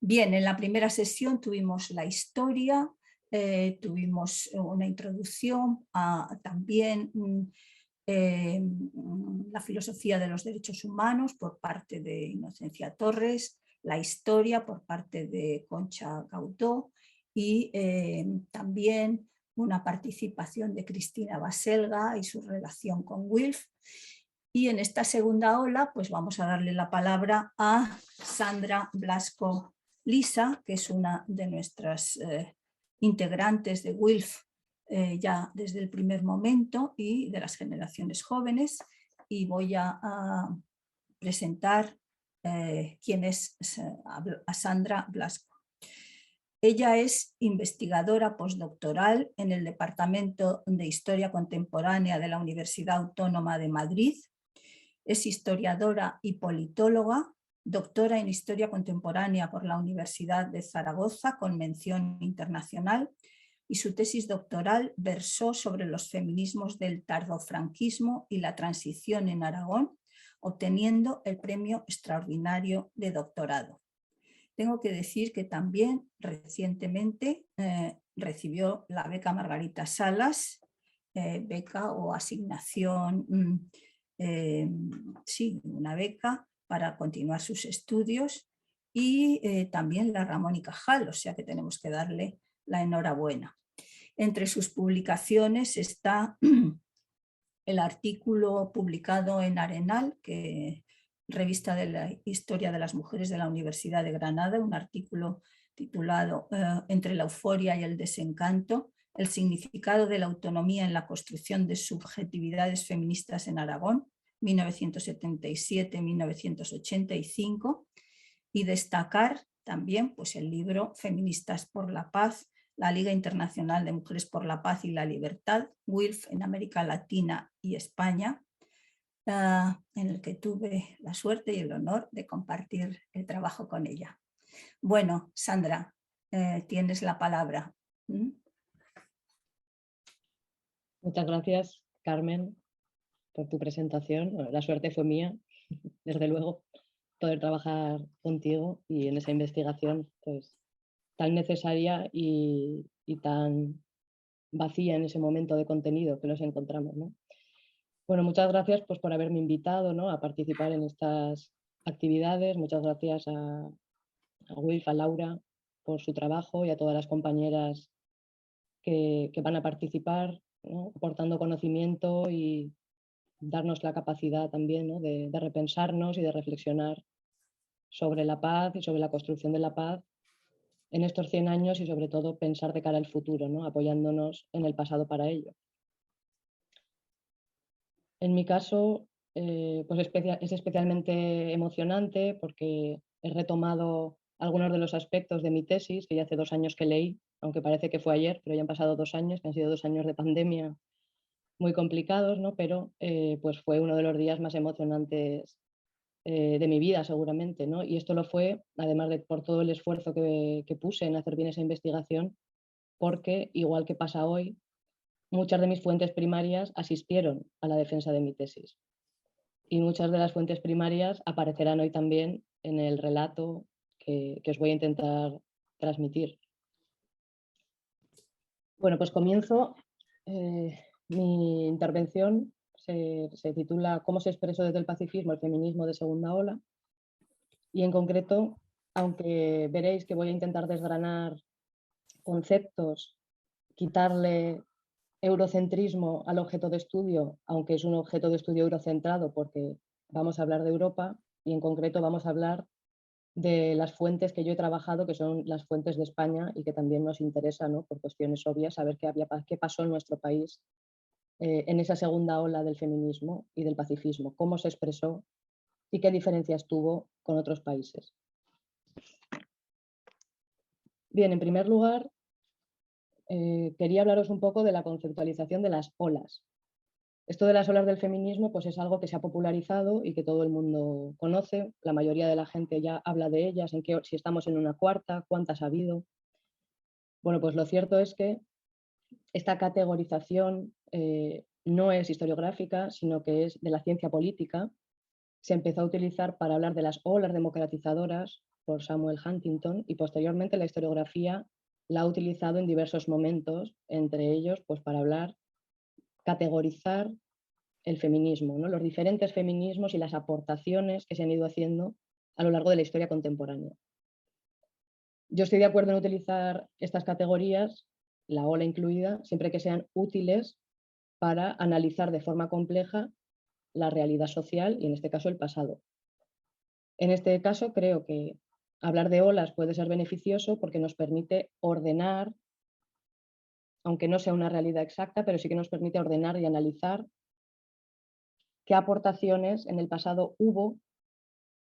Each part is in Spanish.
Bien, en la primera sesión tuvimos la historia, tuvimos una introducción también la filosofía de los derechos humanos por parte de Inocencia Torres, la historia por parte de Concha Gaudó y también una participación de Cristina Baselga y su relación con Wilf. Y en esta segunda ola pues vamos a darle la palabra a Sandra Blasco Lisa, que es una de nuestras integrantes de Wilf ya desde el primer momento y de las generaciones jóvenes, y voy a presentar quién es a Sandra Blasco. Ella es investigadora postdoctoral en el Departamento de Historia Contemporánea de la Universidad Autónoma de Madrid. Es historiadora y politóloga, doctora en Historia Contemporánea por la Universidad de Zaragoza con mención internacional, y su tesis doctoral versó sobre los feminismos del tardofranquismo y la transición en Aragón, obteniendo el premio extraordinario de doctorado. Tengo que decir que también recientemente recibió la beca Margarita Salas, beca o asignación, sí, una beca para continuar sus estudios, y también la Ramón y Cajal, o sea que tenemos que darle la enhorabuena. Entre sus publicaciones está el artículo publicado en Arenal, revista de la Historia de las Mujeres de la Universidad de Granada, un artículo titulado Entre la euforia y el desencanto, el significado de la autonomía en la construcción de subjetividades feministas en Aragón, 1977-1985, y destacar también pues, el libro Feministas por la Paz, la Liga Internacional de Mujeres por la Paz y la Libertad, WILF en América Latina y España, en el que tuve la suerte y el honor de compartir el trabajo con ella. Bueno, Sandra, tienes la palabra. Muchas gracias, Carmen, por tu presentación. La suerte fue mía, desde luego, poder trabajar contigo y en esa investigación pues, tan necesaria y tan vacía en ese momento de contenido que nos encontramos, ¿no? Bueno, muchas gracias pues, por haberme invitado, ¿no?, a participar en estas actividades. Muchas gracias a Wilf, a Laura, por su trabajo, y a todas las compañeras que van a participar, ¿no?, aportando conocimiento y darnos la capacidad también, ¿no?, de repensarnos y de reflexionar sobre la paz y sobre la construcción de la paz en estos 100 años, y sobre todo pensar de cara al futuro, ¿no?, apoyándonos en el pasado para ello. En mi caso, pues es especialmente emocionante porque he retomado algunos de los aspectos de mi tesis que ya hace 2 años que leí, aunque parece que fue ayer, pero ya han pasado 2 años, que han sido 2 años de pandemia muy complicados, ¿no? Pero pues fue uno de los días más emocionantes de mi vida seguramente, ¿no? Y esto lo fue, además de por todo el esfuerzo que puse en hacer bien esa investigación, porque, igual que pasa hoy, muchas de mis fuentes primarias asistieron a la defensa de mi tesis. Y muchas de las fuentes primarias aparecerán hoy también en el relato que os voy a intentar transmitir. Bueno, pues comienzo. Mi intervención se titula ¿Cómo se expresó desde el pacifismo el feminismo de segunda ola? Y en concreto, aunque veréis que voy a intentar desgranar conceptos, quitarle eurocentrismo al objeto de estudio, aunque es un objeto de estudio eurocentrado porque vamos a hablar de Europa y en concreto vamos a hablar de las fuentes que yo he trabajado, que son las fuentes de España y que también nos interesa, ¿no?, por cuestiones obvias, saber qué pasó en nuestro país en esa segunda ola del feminismo y del pacifismo, cómo se expresó y qué diferencias tuvo con otros países. Bien, en primer lugar, quería hablaros un poco de la conceptualización de las olas. Esto de las olas del feminismo pues es algo que se ha popularizado y que todo el mundo conoce. La mayoría de la gente ya habla de ellas, si estamos en una cuarta, cuántas ha habido. Bueno, pues lo cierto es que esta categorización no es historiográfica, sino que es de la ciencia política. Se empezó a utilizar para hablar de las olas democratizadoras, por Samuel Huntington, y posteriormente la historiografía la ha utilizado en diversos momentos, entre ellos pues, para hablar, categorizar el feminismo, ¿no? Los diferentes feminismos y las aportaciones que se han ido haciendo a lo largo de la historia contemporánea. Yo estoy de acuerdo en utilizar estas categorías, la ola incluida, siempre que sean útiles para analizar de forma compleja la realidad social y en este caso el pasado. En este caso creo que hablar de olas puede ser beneficioso porque nos permite ordenar, aunque no sea una realidad exacta, pero sí que nos permite ordenar y analizar qué aportaciones en el pasado hubo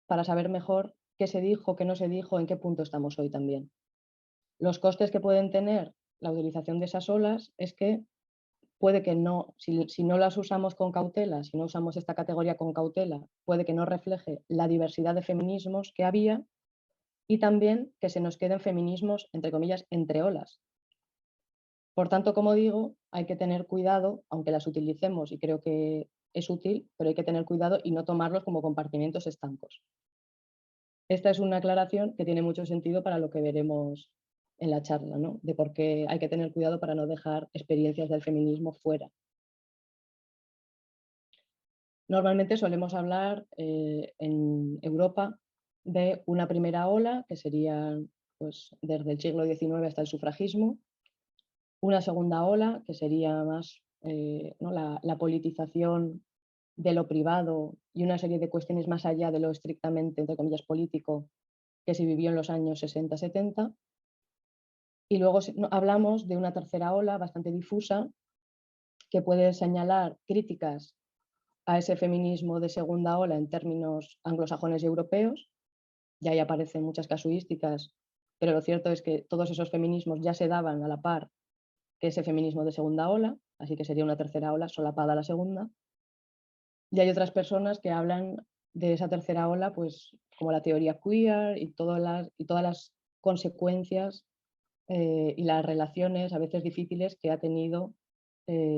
para saber mejor qué se dijo, qué no se dijo, en qué punto estamos hoy también. Los costes que pueden tener la utilización de esas olas es que puede que no, si no las usamos con cautela, si no usamos esta categoría con cautela, puede que no refleje la diversidad de feminismos que había y también que se nos queden feminismos, entre comillas, entre olas. Por tanto, como digo, hay que tener cuidado, aunque las utilicemos y creo que es útil, pero hay que tener cuidado y no tomarlos como compartimientos estancos. Esta es una aclaración que tiene mucho sentido para lo que veremos en la charla, ¿no? De por qué hay que tener cuidado para no dejar experiencias del feminismo fuera. Normalmente solemos hablar en Europa de una primera ola, que sería pues, desde el siglo XIX hasta el sufragismo, una segunda ola, que sería más ¿no? la politización de lo privado y una serie de cuestiones más allá de lo estrictamente, entre comillas, político que se vivió en los años 60-70. Y luego hablamos de una tercera ola bastante difusa que puede señalar críticas a ese feminismo de segunda ola en términos anglosajones y europeos. Ya ahí aparecen muchas casuísticas, pero lo cierto es que todos esos feminismos ya se daban a la par que ese feminismo de segunda ola, así que sería una tercera ola solapada a la segunda. Y hay otras personas que hablan de esa tercera ola, pues como la teoría queer y todas las consecuencias y las relaciones a veces difíciles que ha tenido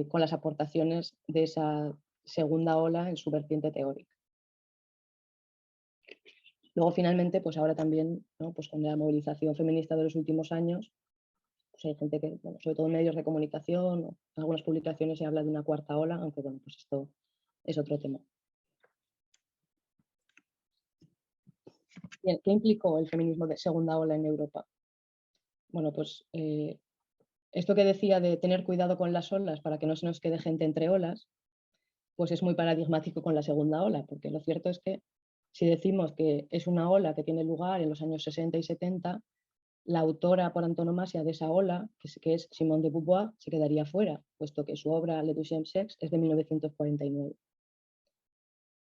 con las aportaciones de esa segunda ola en su vertiente teórica. Luego, finalmente, pues ahora también, ¿no? Pues con la movilización feminista de los últimos años, pues hay gente que, bueno, sobre todo en medios de comunicación, en algunas publicaciones se habla de una cuarta ola, aunque bueno, pues esto es otro tema. Bien, ¿qué implicó el feminismo de segunda ola en Europa? Bueno, pues esto que decía de tener cuidado con las olas para que no se nos quede gente entre olas, pues es muy paradigmático con la segunda ola, porque lo cierto es que si decimos que es una ola que tiene lugar en los años 60 y 70, la autora por antonomasia de esa ola, que es Simone de Beauvoir, se quedaría fuera, puesto que su obra Le Deuxième Sexe es de 1949.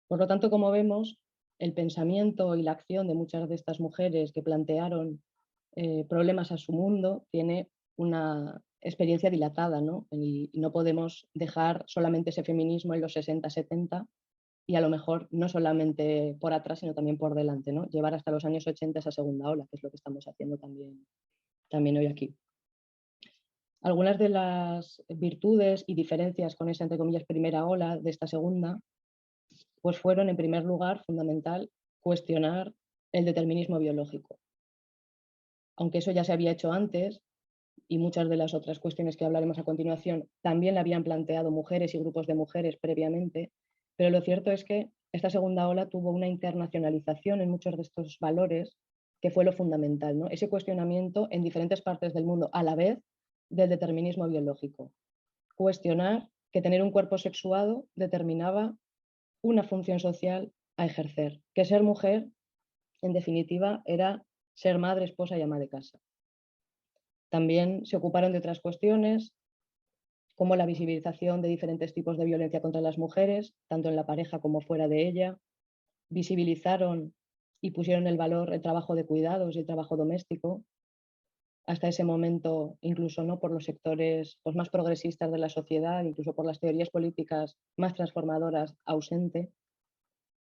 Por lo tanto, como vemos, el pensamiento y la acción de muchas de estas mujeres que plantearon problemas a su mundo tiene una experiencia dilatada, ¿no? Y no podemos dejar solamente ese feminismo en los 60-70 y a lo mejor no solamente por atrás, sino también por delante, ¿no? Llevar hasta los años 80 esa segunda ola, que es lo que estamos haciendo también hoy aquí. Algunas de las virtudes y diferencias con esa, entre comillas, primera ola de esta segunda, pues fueron, en primer lugar, fundamental, cuestionar el determinismo biológico. Aunque eso ya se había hecho antes, y muchas de las otras cuestiones que hablaremos a continuación también la habían planteado mujeres y grupos de mujeres previamente, pero lo cierto es que esta segunda ola tuvo una internacionalización en muchos de estos valores que fue lo fundamental, ¿no? Ese cuestionamiento en diferentes partes del mundo a la vez del determinismo biológico. Cuestionar que tener un cuerpo sexuado determinaba una función social a ejercer, que ser mujer, en definitiva, era ser madre, esposa y ama de casa. También se ocuparon de otras cuestiones, como la visibilización de diferentes tipos de violencia contra las mujeres, tanto en la pareja como fuera de ella. Visibilizaron y pusieron el valor el trabajo de cuidados y el trabajo doméstico, hasta ese momento incluso no por los sectores pues, más progresistas de la sociedad, incluso por las teorías políticas más transformadoras, ausente.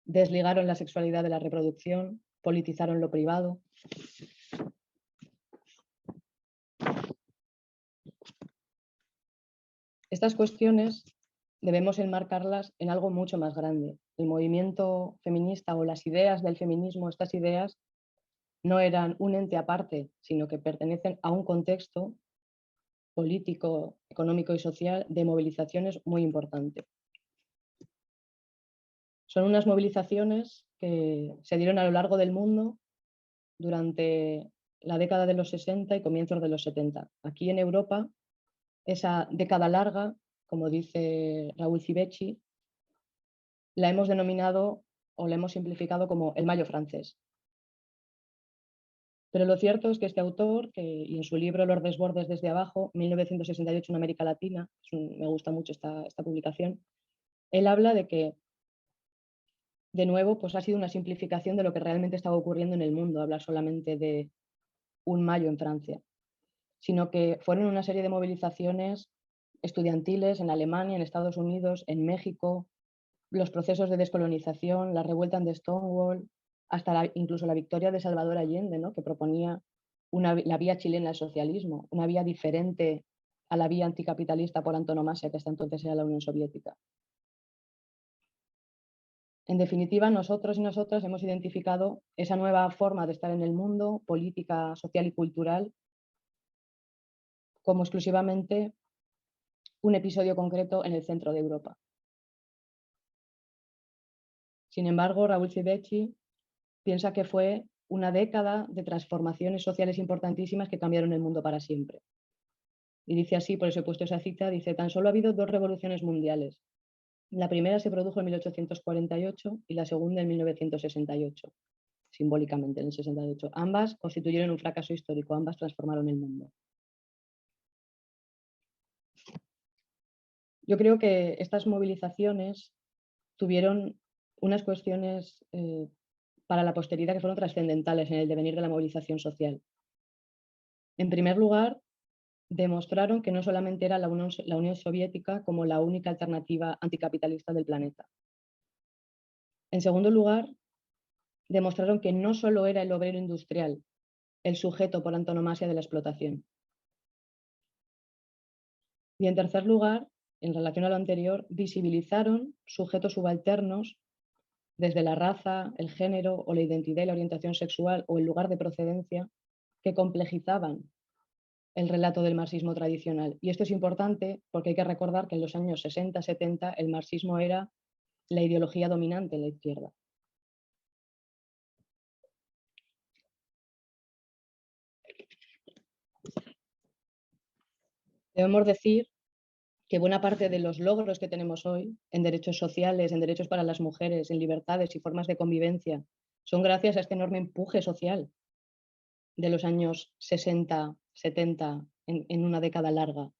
Desligaron la sexualidad de la reproducción, politizaron lo privado. Estas cuestiones debemos enmarcarlas en algo mucho más grande. El movimiento feminista o las ideas del feminismo, estas ideas no eran un ente aparte, sino que pertenecen a un contexto político, económico y social de movilizaciones muy importante. Son unas movilizaciones que se dieron a lo largo del mundo durante la década de los 60 y comienzos de los 70. Aquí en Europa, esa década larga, como dice Raúl Civecchi, la hemos denominado o la hemos simplificado como el Mayo francés. Pero lo cierto es que este autor, y en su libro Los desbordes desde abajo, 1968 en América Latina, me gusta mucho esta publicación, él habla de que, de nuevo, pues ha sido una simplificación de lo que realmente estaba ocurriendo en el mundo, hablar solamente de un mayo en Francia, sino que fueron una serie de movilizaciones estudiantiles en Alemania, en Estados Unidos, en México, los procesos de descolonización, la revuelta de Stonewall, hasta incluso la victoria de Salvador Allende, ¿no? Que proponía la vía chilena al socialismo, una vía diferente a la vía anticapitalista por antonomasia que hasta entonces era la Unión Soviética. En definitiva, nosotros y nosotras hemos identificado esa nueva forma de estar en el mundo, política, social y cultural, como exclusivamente un episodio concreto en el centro de Europa. Sin embargo, Raúl Civecchi piensa que fue una década de transformaciones sociales importantísimas que cambiaron el mundo para siempre. Y dice así, por eso he puesto esa cita, dice: tan solo ha habido 2 revoluciones mundiales. La primera se produjo en 1848 y la segunda en 1968, simbólicamente en el 68. Ambas constituyeron un fracaso histórico, ambas transformaron el mundo. Yo creo que estas movilizaciones tuvieron unas cuestiones para la posteridad que fueron trascendentales en el devenir de la movilización social. En primer lugar, demostraron que no solamente era la Unión Soviética como la única alternativa anticapitalista del planeta. En segundo lugar, demostraron que no solo era el obrero industrial el sujeto por antonomasia de la explotación. Y en tercer lugar, en relación a lo anterior, visibilizaron sujetos subalternos desde la raza, el género o la identidad y la orientación sexual o el lugar de procedencia que complejizaban el relato del marxismo tradicional. Y esto es importante porque hay que recordar que en los años 60-70 el marxismo era la ideología dominante en la izquierda. Debemos decir que buena parte de los logros que tenemos hoy en derechos sociales, en derechos para las mujeres, en libertades y formas de convivencia, son gracias a este enorme empuje social de los años 60-70 en una década larga.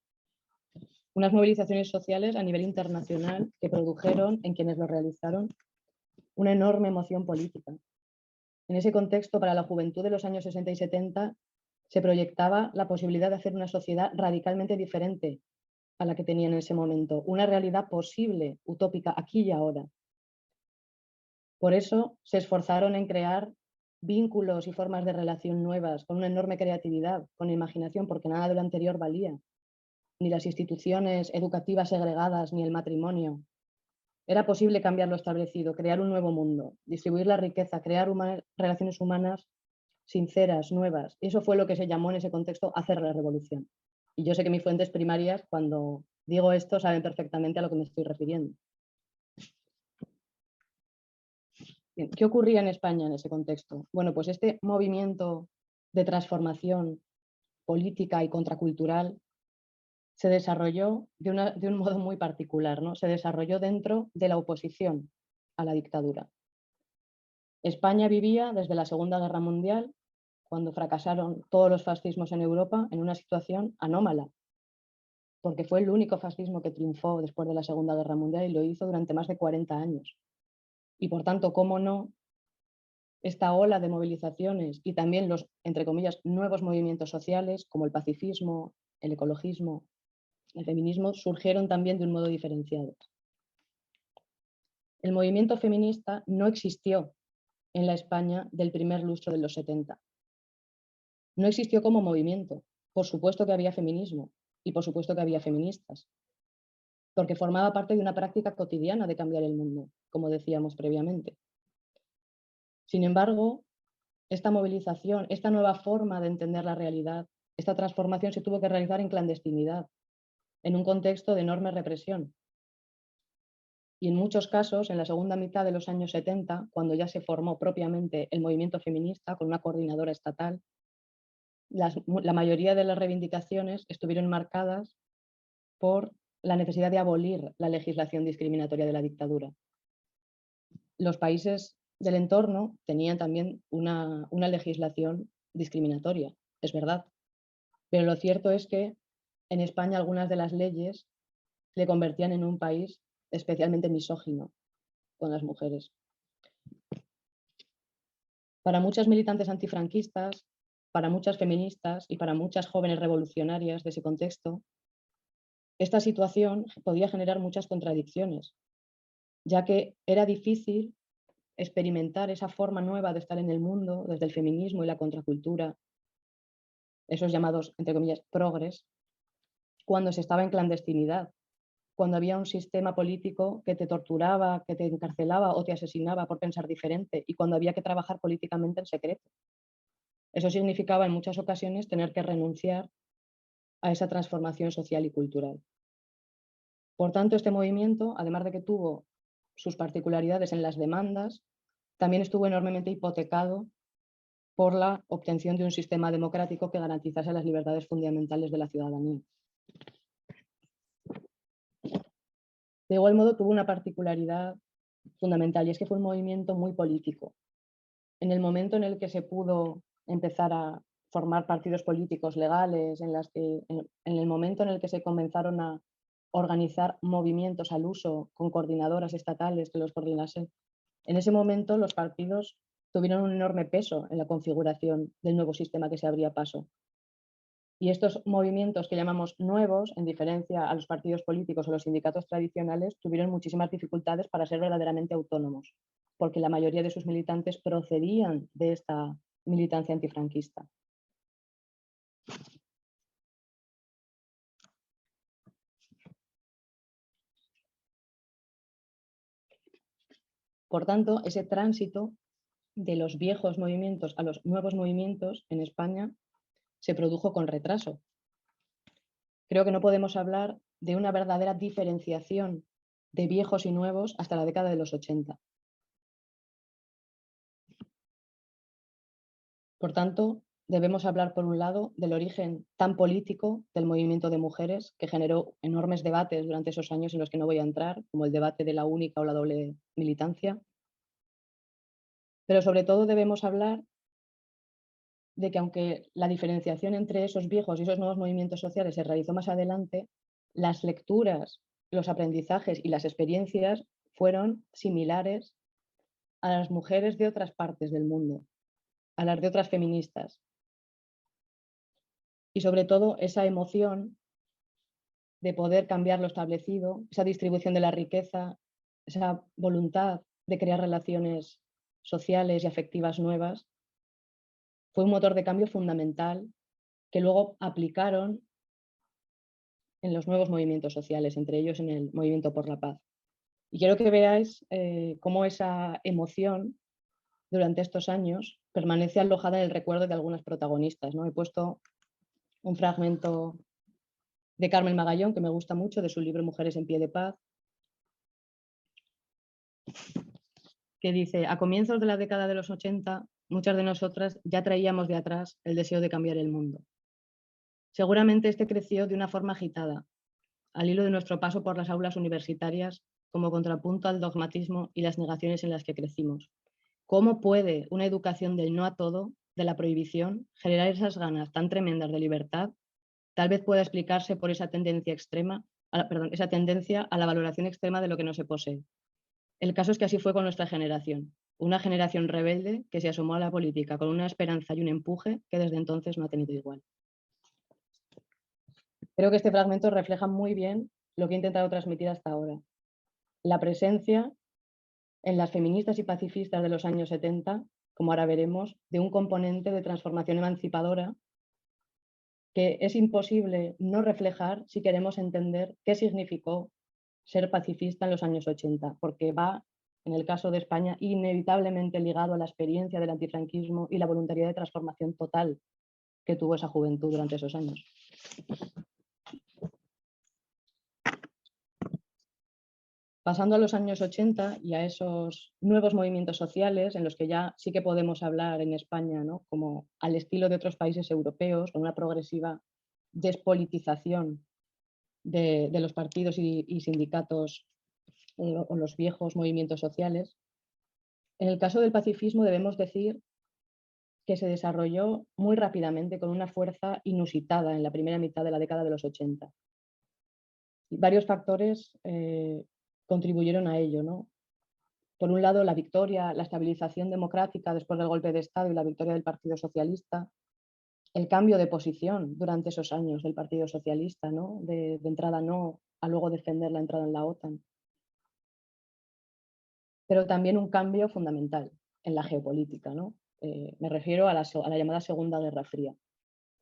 Unas movilizaciones sociales a nivel internacional que produjeron en quienes lo realizaron una enorme emoción política. En ese contexto, para la juventud de los años 60 y 70, se proyectaba la posibilidad de hacer una sociedad radicalmente diferente a la que tenía en ese momento, una realidad posible, utópica, aquí y ahora. Por eso se esforzaron en crear vínculos y formas de relación nuevas, con una enorme creatividad, con imaginación, porque nada de lo anterior valía, ni las instituciones educativas segregadas, ni el matrimonio. Era posible cambiar lo establecido, crear un nuevo mundo, distribuir la riqueza, crear relaciones humanas sinceras, nuevas. Y eso fue lo que se llamó en ese contexto hacer la revolución. Y yo sé que mis fuentes primarias, cuando digo esto, saben perfectamente a lo que me estoy refiriendo. Bien, ¿qué ocurría en España en ese contexto? Bueno, pues este movimiento de transformación política y contracultural se desarrolló de un modo muy particular, ¿no? Se desarrolló dentro de la oposición a la dictadura. España vivía desde la Segunda Guerra Mundial, cuando fracasaron todos los fascismos en Europa, en una situación anómala, porque fue el único fascismo que triunfó después de la Segunda Guerra Mundial y lo hizo durante más de 40 años. Y por tanto, ¿cómo no? Esta ola de movilizaciones y también los, entre comillas, nuevos movimientos sociales, como el pacifismo, el ecologismo, el feminismo, surgieron también de un modo diferenciado. El movimiento feminista no existió en la España del primer lustro de los 70. No existió como movimiento. Por supuesto que había feminismo y por supuesto que había feministas, porque formaba parte de una práctica cotidiana de cambiar el mundo, como decíamos previamente. Sin embargo, esta movilización, esta nueva forma de entender la realidad, esta transformación se tuvo que realizar en clandestinidad, en un contexto de enorme represión. Y en muchos casos, en la segunda mitad de los años 70, cuando ya se formó propiamente el movimiento feminista con una coordinadora estatal, la mayoría de las reivindicaciones estuvieron marcadas por la necesidad de abolir la legislación discriminatoria de la dictadura. Los países del entorno tenían también una legislación discriminatoria, es verdad, pero lo cierto es que en España algunas de las leyes le convertían en un país especialmente misógino con las mujeres. Para muchas militantes antifranquistas, para muchas feministas y para muchas jóvenes revolucionarias de ese contexto, esta situación podía generar muchas contradicciones, ya que era difícil experimentar esa forma nueva de estar en el mundo desde el feminismo y la contracultura, esos llamados, entre comillas, progres, cuando se estaba en clandestinidad, cuando había un sistema político que te torturaba, que te encarcelaba o te asesinaba por pensar diferente y cuando había que trabajar políticamente en secreto. Eso significaba en muchas ocasiones tener que renunciar a esa transformación social y cultural. Por tanto, este movimiento, además de que tuvo sus particularidades en las demandas, también estuvo enormemente hipotecado por la obtención de un sistema democrático que garantizase las libertades fundamentales de la ciudadanía. De igual modo, tuvo una particularidad fundamental y es que fue un movimiento muy político. En el momento en el que se pudo empezar a formar partidos políticos legales, en el momento en el que se comenzaron a organizar movimientos al uso con coordinadoras estatales que los coordinasen, en ese momento los partidos tuvieron un enorme peso en la configuración del nuevo sistema que se abría paso. Y estos movimientos que llamamos nuevos, en diferencia a los partidos políticos o los sindicatos tradicionales, tuvieron muchísimas dificultades para ser verdaderamente autónomos, porque la mayoría de sus militantes procedían de esta militancia antifranquista. Por tanto, ese tránsito de los viejos movimientos a los nuevos movimientos en España se produjo con retraso. Creo que no podemos hablar de una verdadera diferenciación de viejos y nuevos hasta la década de los 80. Por tanto, debemos hablar, por un lado, del origen tan político del movimiento de mujeres, que generó enormes debates durante esos años en los que no voy a entrar, como el debate de la única o la doble militancia. Pero sobre todo debemos hablar de que aunque la diferenciación entre esos viejos y esos nuevos movimientos sociales se realizó más adelante, las lecturas, los aprendizajes y las experiencias fueron similares a las mujeres de otras partes del mundo, a las de otras feministas. Y sobre todo esa emoción de poder cambiar lo establecido, esa distribución de la riqueza, esa voluntad de crear relaciones sociales y afectivas nuevas, fue un motor de cambio fundamental que luego aplicaron en los nuevos movimientos sociales, entre ellos en el Movimiento por la Paz. Y quiero que veáis cómo esa emoción durante estos años permanece alojada en el recuerdo de algunas protagonistas, ¿no? He puesto un fragmento de Carmen Magallón, que me gusta mucho, de su libro Mujeres en pie de paz, que dice: a comienzos de la década de los 80, muchas de nosotras ya traíamos de atrás el deseo de cambiar el mundo. Seguramente este creció de una forma agitada, al hilo de nuestro paso por las aulas universitarias, como contrapunto al dogmatismo y las negaciones en las que crecimos. ¿Cómo puede una educación del no a todo, de la prohibición, generar esas ganas tan tremendas de libertad? Tal vez pueda explicarse por esa tendencia esa tendencia a la valoración extrema de lo que no se posee. El caso es que así fue con nuestra generación, una generación rebelde que se asomó a la política con una esperanza y un empuje que desde entonces no ha tenido igual. Creo que este fragmento refleja muy bien lo que he intentado transmitir hasta ahora. La presencia en las feministas y pacifistas de los años 70, como ahora veremos, de un componente de transformación emancipadora que es imposible no reflejar si queremos entender qué significó ser pacifista en los años 80, porque va en el caso de España, inevitablemente ligado a la experiencia del antifranquismo y la voluntariedad de transformación total que tuvo esa juventud durante esos años. Pasando a los años 80 y a esos nuevos movimientos sociales en los que ya sí que podemos hablar en España, ¿no?, como al estilo de otros países europeos, con una progresiva despolitización de los partidos y sindicatos o los viejos movimientos sociales. En el caso del pacifismo debemos decir que se desarrolló muy rápidamente con una fuerza inusitada en la primera mitad de la década de los 80. Varios factores contribuyeron a ello, ¿no? Por un lado, la victoria, la estabilización democrática después del golpe de Estado y la victoria del Partido Socialista, el cambio de posición durante esos años del Partido Socialista, ¿no?, de entrada no a luego defender la entrada en la OTAN. Pero también un cambio fundamental en la geopolítica, ¿no? Me refiero a la llamada Segunda Guerra Fría,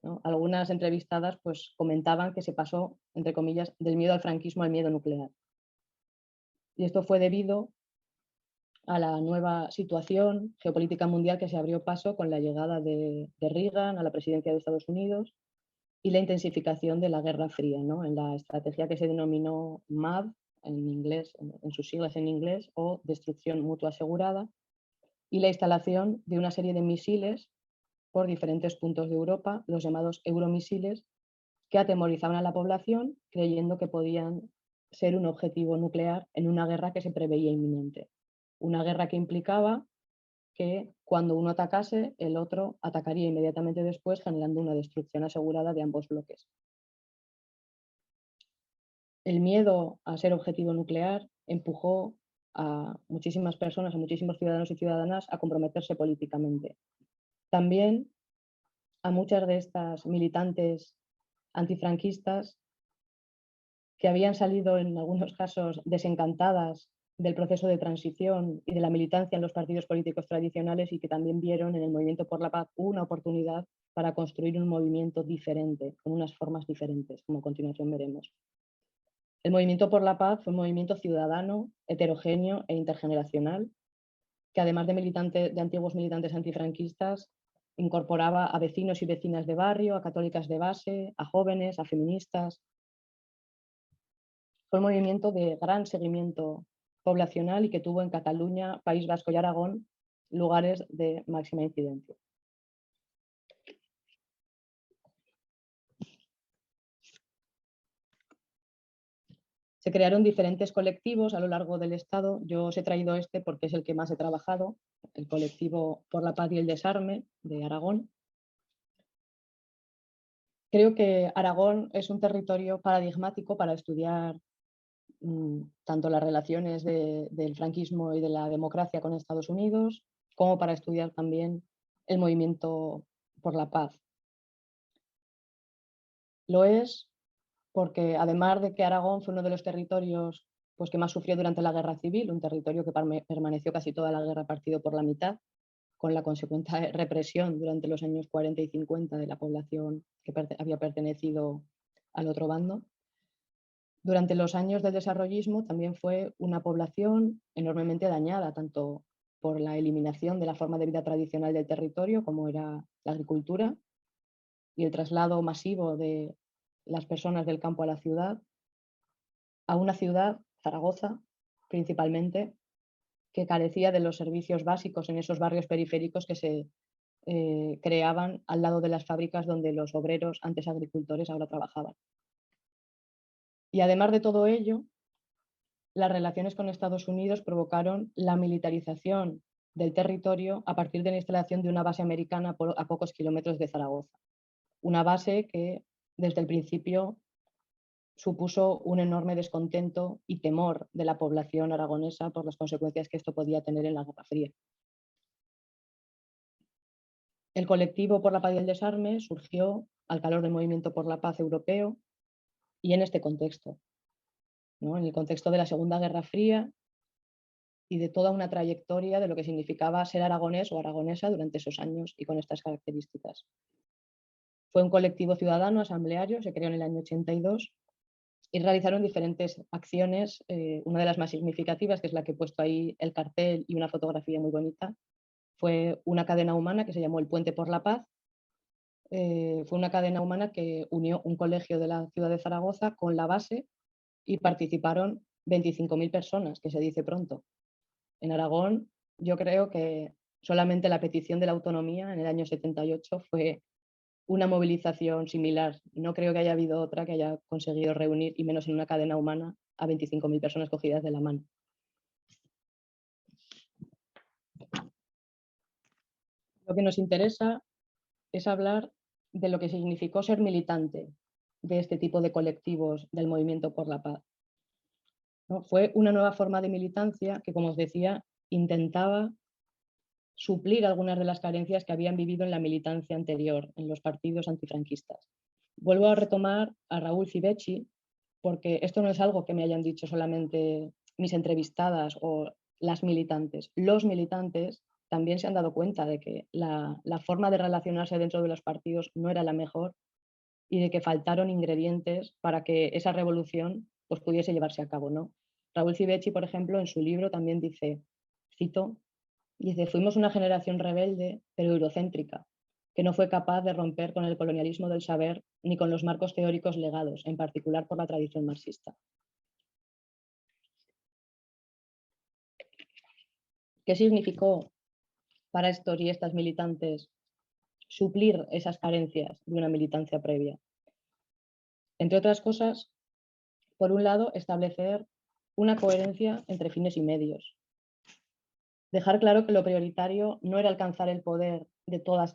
¿no? Algunas entrevistadas pues, comentaban que se pasó, entre comillas, del miedo al franquismo al miedo nuclear. Y esto fue debido a la nueva situación geopolítica mundial que se abrió paso con la llegada de Reagan a la presidencia de Estados Unidos y la intensificación de la Guerra Fría, ¿no?, en la estrategia que se denominó MAD, en inglés, en sus siglas en inglés, o destrucción mutua asegurada, y la instalación de una serie de misiles por diferentes puntos de Europa, los llamados euromisiles, que atemorizaban a la población creyendo que podían ser un objetivo nuclear en una guerra que se preveía inminente. Una guerra que implicaba que cuando uno atacase, el otro atacaría inmediatamente después, generando una destrucción asegurada de ambos bloques. El miedo a ser objetivo nuclear empujó a muchísimas personas, a muchísimos ciudadanos y ciudadanas a comprometerse políticamente. También a muchas de estas militantes antifranquistas que habían salido en algunos casos desencantadas del proceso de transición y de la militancia en los partidos políticos tradicionales y que también vieron en el Movimiento por la Paz una oportunidad para construir un movimiento diferente, con unas formas diferentes, como a continuación veremos. El Movimiento por la Paz fue un movimiento ciudadano, heterogéneo e intergeneracional, que además de antiguos militantes antifranquistas, incorporaba a vecinos y vecinas de barrio, a católicas de base, a jóvenes, a feministas. Fue un movimiento de gran seguimiento poblacional y que tuvo en Cataluña, País Vasco y Aragón lugares de máxima incidencia. Se crearon diferentes colectivos a lo largo del Estado. Yo os he traído este porque es el que más he trabajado, el colectivo por la paz y el desarme de Aragón. Creo que Aragón es un territorio paradigmático para estudiar tanto las relaciones del franquismo y de la democracia con Estados Unidos, como para estudiar también el movimiento por la paz. Lo es porque además de que Aragón fue uno de los territorios pues, que más sufrió durante la Guerra Civil, un territorio que permaneció casi toda la guerra partido por la mitad, con la consecuente represión durante los años 40 y 50 de la población que había pertenecido al otro bando. Durante los años del desarrollismo también fue una población enormemente dañada, tanto por la eliminación de la forma de vida tradicional del territorio, como era la agricultura, y el traslado masivo de las personas del campo a la ciudad, a una ciudad, Zaragoza, principalmente, que carecía de los servicios básicos en esos barrios periféricos que se creaban al lado de las fábricas donde los obreros, antes agricultores, ahora trabajaban. Y además de todo ello, las relaciones con Estados Unidos provocaron la militarización del territorio a partir de la instalación de una base americana a pocos kilómetros de Zaragoza. Una base que desde el principio supuso un enorme descontento y temor de la población aragonesa por las consecuencias que esto podía tener en la Guerra Fría. El colectivo por la paz y el desarme surgió al calor del movimiento por la paz europeo y en este contexto, ¿no?, en el contexto de la Segunda Guerra Fría y de toda una trayectoria de lo que significaba ser aragonés o aragonesa durante esos años y con estas características. Fue un colectivo ciudadano asambleario, se creó en el año 82 y realizaron diferentes acciones, una de las más significativas, que es la que he puesto ahí el cartel y una fotografía muy bonita, fue una cadena humana que se llamó el Puente por la Paz. Fue una cadena humana que unió un colegio de la ciudad de Zaragoza con la base y participaron 25.000 personas, que se dice pronto. En Aragón, yo creo que solamente la petición de la autonomía en el año 78 fue una movilización similar. No creo que haya habido otra que haya conseguido reunir, y menos en una cadena humana, a 25.000 personas cogidas de la mano. Lo que nos interesa es hablar de lo que significó ser militante de este tipo de colectivos del Movimiento por la Paz, ¿no? Fue una nueva forma de militancia que, como os decía, intentaba suplir algunas de las carencias que habían vivido en la militancia anterior, en los partidos antifranquistas. Vuelvo a retomar a Raúl Civecchi, porque esto no es algo que me hayan dicho solamente mis entrevistadas o las militantes. Los militantes también se han dado cuenta de que la forma de relacionarse dentro de los partidos no era la mejor y de que faltaron ingredientes para que esa revolución pues, pudiese llevarse a cabo, ¿no? Raúl Civecchi, por ejemplo, en su libro también dice, cito, dice, fuimos una generación rebelde, pero eurocéntrica, que no fue capaz de romper con el colonialismo del saber ni con los marcos teóricos legados, en particular por la tradición marxista. ¿Qué significó para estos y estas militantes suplir esas carencias de una militancia previa? Entre otras cosas, por un lado, establecer una coherencia entre fines y medios. Dejar claro que lo prioritario no era alcanzar el poder de todas,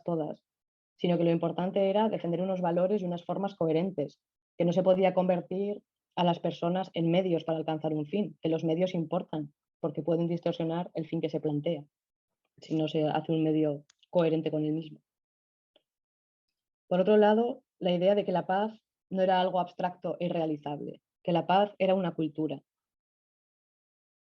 sino que lo importante era defender unos valores y unas formas coherentes, que no se podía convertir a las personas en medios para alcanzar un fin, que los medios importan, porque pueden distorsionar el fin que se plantea, si no se hace un medio coherente con el mismo. Por otro lado, la idea de que la paz no era algo abstracto e irrealizable, que la paz era una cultura.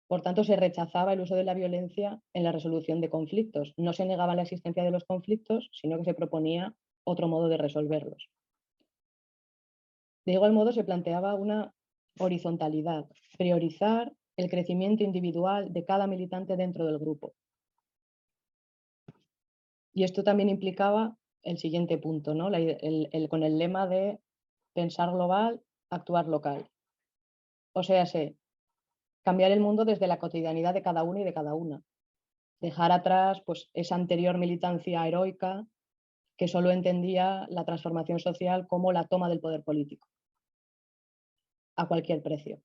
Por tanto, se rechazaba el uso de la violencia en la resolución de conflictos. No se negaba la existencia de los conflictos, sino que se proponía otro modo de resolverlos. De igual modo, se planteaba una horizontalidad, priorizar el crecimiento individual de cada militante dentro del grupo. Y esto también implicaba el siguiente punto, ¿no? Con el lema de pensar global, actuar local. O sea, cambiar el mundo desde la cotidianidad de cada uno y de cada una. Dejar atrás pues, esa anterior militancia heroica que solo entendía la transformación social como la toma del poder político, a cualquier precio.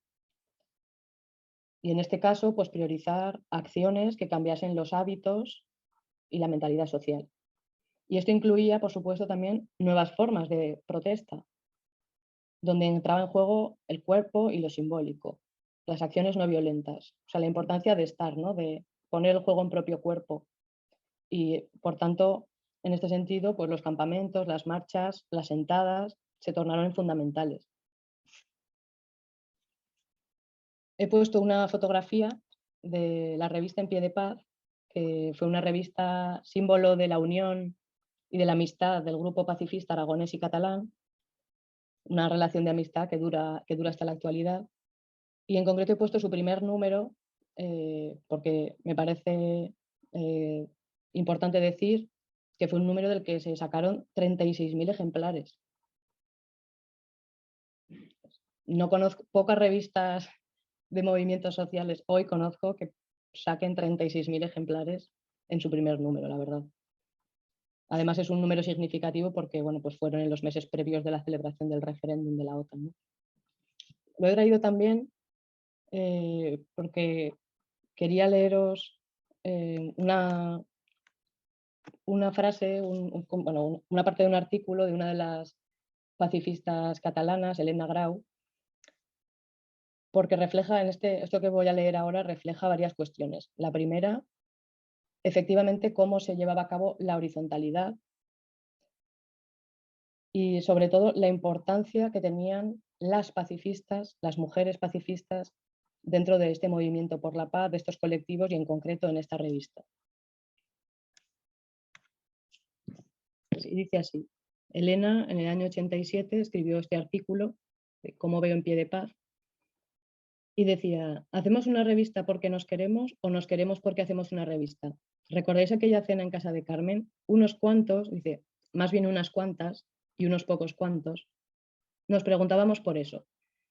Y en este caso, pues priorizar acciones que cambiasen los hábitos y la mentalidad social. Y esto incluía, por supuesto, también nuevas formas de protesta, donde entraba en juego el cuerpo y lo simbólico, las acciones no violentas, o sea, la importancia de estar, ¿no? De poner el juego en propio cuerpo. Y, por tanto, en este sentido, pues los campamentos, las marchas, las sentadas, se tornaron fundamentales. He puesto una fotografía de la revista En Pie de Paz, que fue una revista símbolo de la unión y de la amistad del grupo pacifista aragonés y catalán, una relación de amistad que dura hasta la actualidad. Y en concreto he puesto su primer número porque me parece importante decir que fue un número del que se sacaron 36.000 ejemplares. No conozco, pocas revistas de movimientos sociales hoy conozco que saquen 36.000 ejemplares en su primer número, la verdad. Además es un número significativo porque bueno, pues fueron en los meses previos de la celebración del referéndum de la OTAN, ¿no? Lo he traído también porque quería leeros una frase, una parte de un artículo de una de las pacifistas catalanas, Elena Grau, porque refleja esto que voy a leer ahora refleja varias cuestiones. La primera, efectivamente, cómo se llevaba a cabo la horizontalidad y sobre todo la importancia que tenían las pacifistas, las mujeres pacifistas, dentro de este movimiento por la paz, de estos colectivos y en concreto en esta revista. Y dice así, Elena en el año 87 escribió este artículo, Cómo veo En Pie de Paz, y decía, ¿hacemos una revista porque nos queremos o nos queremos porque hacemos una revista? ¿Recordáis aquella cena en casa de Carmen? Unos cuantos, dice, más bien unas cuantas y unos pocos cuantos, nos preguntábamos por eso.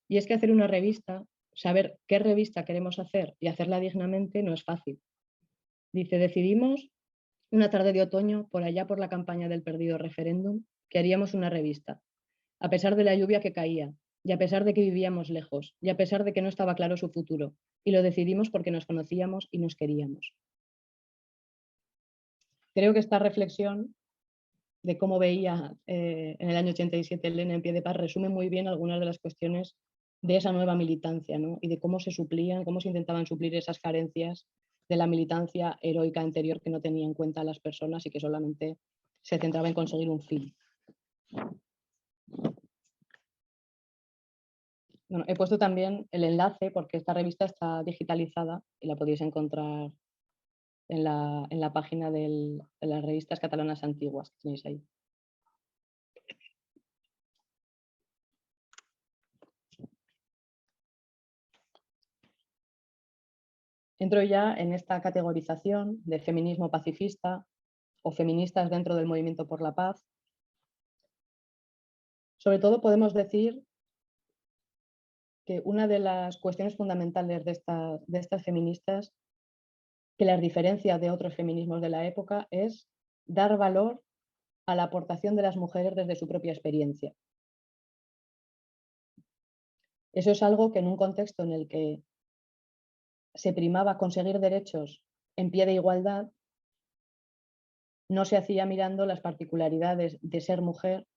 Y es que hacer una revista, saber qué revista queremos hacer y hacerla dignamente no es fácil. Dice, decidimos una tarde de otoño, por allá por la campaña del perdido referéndum, que haríamos una revista, a pesar de la lluvia que caía, y a pesar de que vivíamos lejos, y a pesar de que no estaba claro su futuro, y lo decidimos porque nos conocíamos y nos queríamos. Creo que esta reflexión de cómo veía en el año 87 Elena en Pie de Paz resume muy bien algunas de las cuestiones de esa nueva militancia, ¿no? Y de cómo se suplían, cómo se intentaban suplir esas carencias de la militancia heroica anterior que no tenía en cuenta a las personas y que solamente se centraba en conseguir un fin. Bueno, he puesto también el enlace porque esta revista está digitalizada y la podéis encontrar en la página de las revistas catalanas antiguas que tenéis ahí. Entro ya en esta categorización de feminismo pacifista o feministas dentro del movimiento por la paz. Sobre todo podemos decir que una de las cuestiones fundamentales de estas feministas que las diferencia de otros feminismos de la época es dar valor a la aportación de las mujeres desde su propia experiencia. Eso es algo que en un contexto en el que se primaba conseguir derechos en pie de igualdad, no se hacía mirando las particularidades de ser mujer,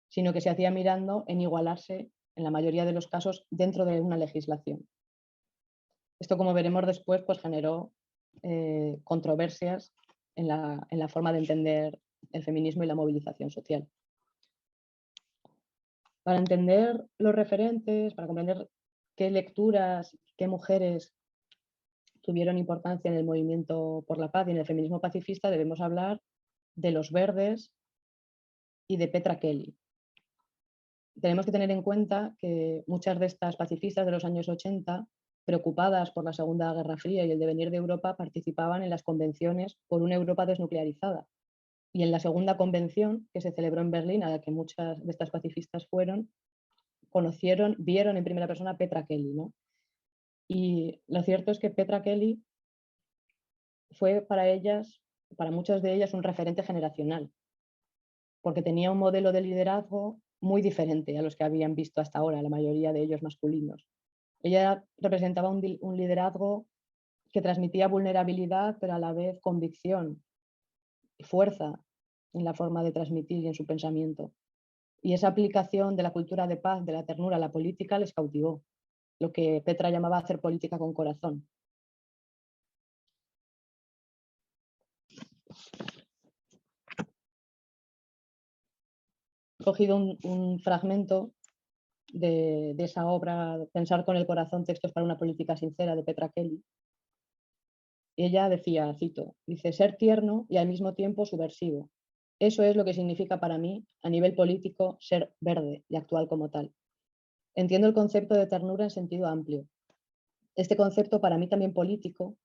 sino que se hacía mirando en igualarse, en la mayoría de los casos, dentro de una legislación. Esto, como veremos después, pues generó controversias en la forma de entender el feminismo y la movilización social. Para entender los referentes, para comprender qué lecturas, qué mujeres tuvieron importancia en el movimiento por la paz y en el feminismo pacifista, debemos hablar de los Verdes y de Petra Kelly. Tenemos que tener en cuenta que muchas de estas pacifistas de los años 80, preocupadas por la Segunda Guerra Fría y el devenir de Europa, participaban en las convenciones por una Europa desnuclearizada. Y en la segunda convención, que se celebró en Berlín, a la que muchas de estas pacifistas fueron, vieron en primera persona a Petra Kelly, ¿no? Y lo cierto es que Petra Kelly fue para muchas de ellas, un referente generacional, porque tenía un modelo de liderazgo muy diferente a los que habían visto hasta ahora, la mayoría de ellos masculinos. Ella representaba un liderazgo que transmitía vulnerabilidad, pero a la vez convicción y fuerza en la forma de transmitir y en su pensamiento. Y esa aplicación de la cultura de paz, de la ternura a la política les cautivó, lo que Petra llamaba hacer política con corazón. He cogido un fragmento de esa obra, Pensar con el corazón, textos para una política sincera, de Petra Kelly. Y ella decía, cito, dice, ser tierno y al mismo tiempo subversivo. Eso es lo que significa para mí, a nivel político, ser verde y actual como tal. Entiendo el concepto de ternura en sentido amplio. Este concepto, para mí también político,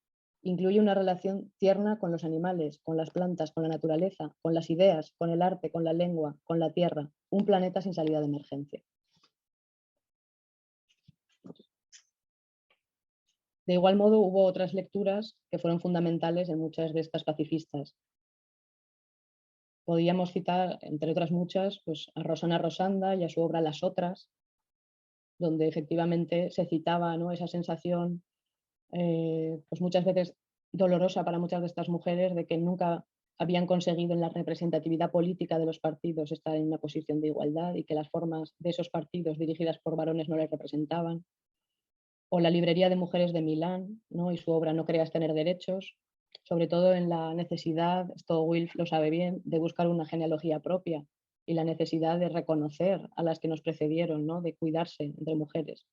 incluye una relación tierna con los animales, con las plantas, con la naturaleza, con las ideas, con el arte, con la lengua, con la tierra, un planeta sin salida de emergencia. De igual modo, hubo otras lecturas que fueron fundamentales en muchas de estas pacifistas. Podíamos citar, entre otras muchas, pues, a Rosana Rosanda y a su obra Las Otras, donde efectivamente se citaba, ¿no?, esa sensación, pues muchas veces dolorosa para muchas de estas mujeres, de que nunca habían conseguido en la representatividad política de los partidos estar en una posición de igualdad y que las formas de esos partidos dirigidas por varones no les representaban. O la Librería de Mujeres de Milán, ¿no?, y su obra No creas tener derechos, sobre todo en la necesidad, esto Wilf lo sabe bien, de buscar una genealogía propia y la necesidad de reconocer a las que nos precedieron, ¿no?, de cuidarse entre mujeres.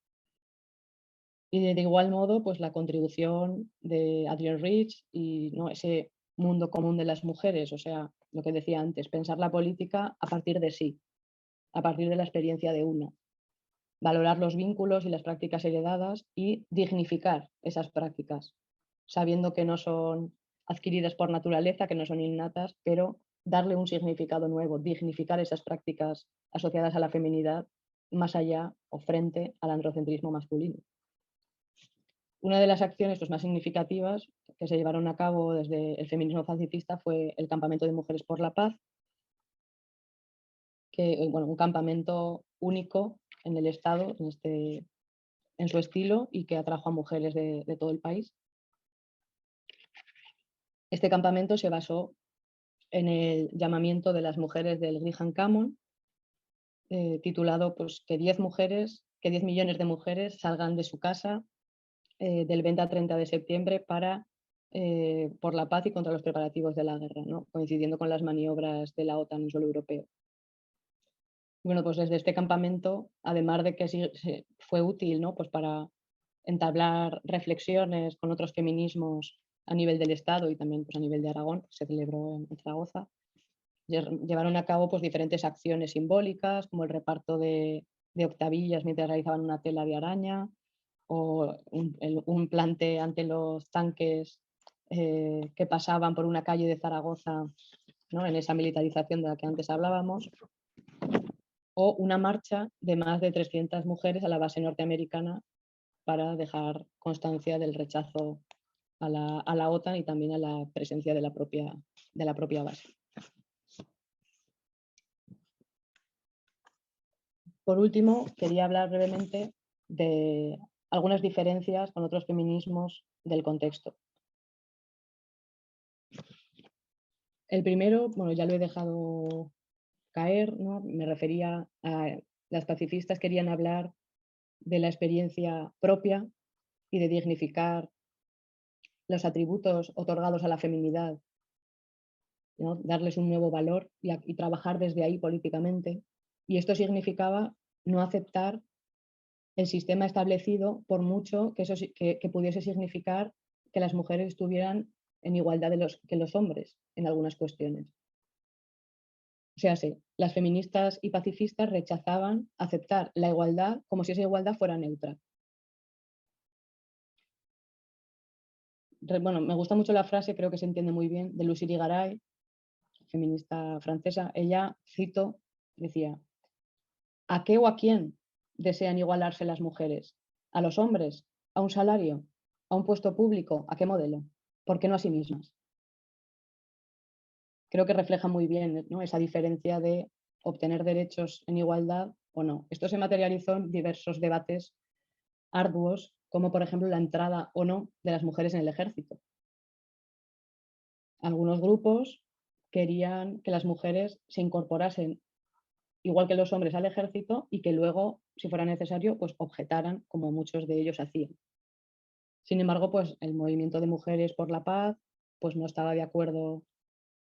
Y de igual modo, pues la contribución de Adrienne Rich y, ¿no?, ese mundo común de las mujeres, o sea, lo que decía antes, pensar la política a partir de sí, a partir de la experiencia de una. valorar los vínculos y las prácticas heredadas y dignificar esas prácticas, sabiendo que no son adquiridas por naturaleza, que no son innatas, pero darle un significado nuevo, dignificar esas prácticas asociadas a la feminidad más allá o frente al androcentrismo masculino. Una de las acciones pues, más significativas que se llevaron a cabo desde el feminismo pacifista fue el Campamento de Mujeres por la Paz, que, bueno, un campamento único en el Estado, en su estilo, y que atrajo a mujeres de todo el país. Este campamento se basó en el llamamiento de las mujeres del Griham Common, titulado pues, que 10 millones de mujeres salgan de su casa del 20 al 30 de septiembre por la paz y contra los preparativos de la guerra, ¿no? Coincidiendo con las maniobras de la OTAN en suelo europeo. Bueno, pues desde este campamento, además de que fue útil, ¿no? Pues para entablar reflexiones con otros feminismos a nivel del Estado y también pues, a nivel de Aragón, que se celebró en Zaragoza, llevaron a cabo pues, diferentes acciones simbólicas, como el reparto de octavillas mientras realizaban una tela de araña, o un plante ante los tanques que pasaban por una calle de Zaragoza, ¿no? En esa militarización de la que antes hablábamos, o una marcha de más de 300 mujeres a la base norteamericana para dejar constancia del rechazo a la OTAN y también a la presencia de la propia base. Por último, quería hablar brevemente de algunas diferencias con otros feminismos del contexto. El primero, bueno, ya lo he dejado caer, ¿no? Me refería a las pacifistas querían hablar de la experiencia propia y de dignificar los atributos otorgados a la feminidad, ¿no? Darles un nuevo valor y trabajar desde ahí políticamente. Y esto significaba no aceptar el sistema establecido, por mucho que pudiese significar que las mujeres estuvieran en igualdad que los hombres en algunas cuestiones. O sea, sí, las feministas y pacifistas rechazaban aceptar la igualdad como si esa igualdad fuera neutra. Bueno, me gusta mucho la frase, creo que se entiende muy bien, de Lucy Irigaray, feminista francesa. Ella, cito, decía: ¿a qué o a quién desean igualarse las mujeres? ¿A los hombres? ¿A un salario? ¿A un puesto público? ¿A qué modelo? ¿Por qué no a sí mismas? Creo que refleja muy bien, ¿no? Esa diferencia de obtener derechos en igualdad o no. Esto se materializó en diversos debates arduos, como por ejemplo la entrada o no de las mujeres en el ejército. Algunos grupos querían que las mujeres se incorporasen igual que los hombres al ejército y que luego, si fuera necesario, pues objetaran, como muchos de ellos hacían. Sin embargo, pues el movimiento de mujeres por la paz pues no estaba de acuerdo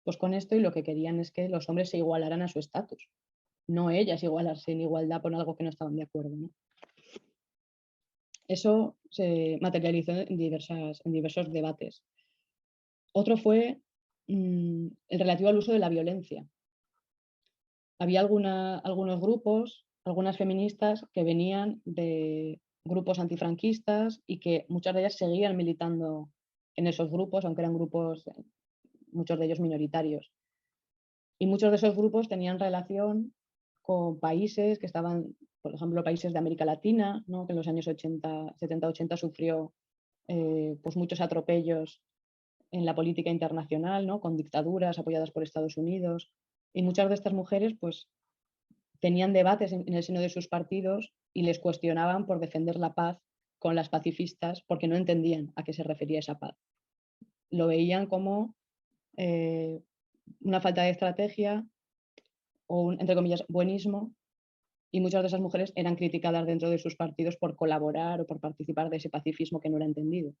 pues, con esto, y lo que querían es que los hombres se igualaran a su estatus, no ellas igualarse en igualdad por algo que no estaban de acuerdo, ¿no? Eso se materializó en diversos debates. Otro fue el relativo al uso de la violencia. Había algunos grupos, algunas feministas que venían de grupos antifranquistas y que muchas de ellas seguían militando en esos grupos, aunque eran grupos, muchos de ellos minoritarios. Y muchos de esos grupos tenían relación con países que estaban, por ejemplo, países de América Latina, ¿no? Que en los años 70-80 sufrió pues muchos atropellos en la política internacional, ¿no? Con dictaduras apoyadas por Estados Unidos. Y muchas de estas mujeres pues, tenían debates en el seno de sus partidos y les cuestionaban por defender la paz con las pacifistas porque no entendían a qué se refería esa paz. Lo veían como una falta de estrategia o un, entre comillas, buenismo, y muchas de esas mujeres eran criticadas dentro de sus partidos por colaborar o por participar de ese pacifismo que no era entendido.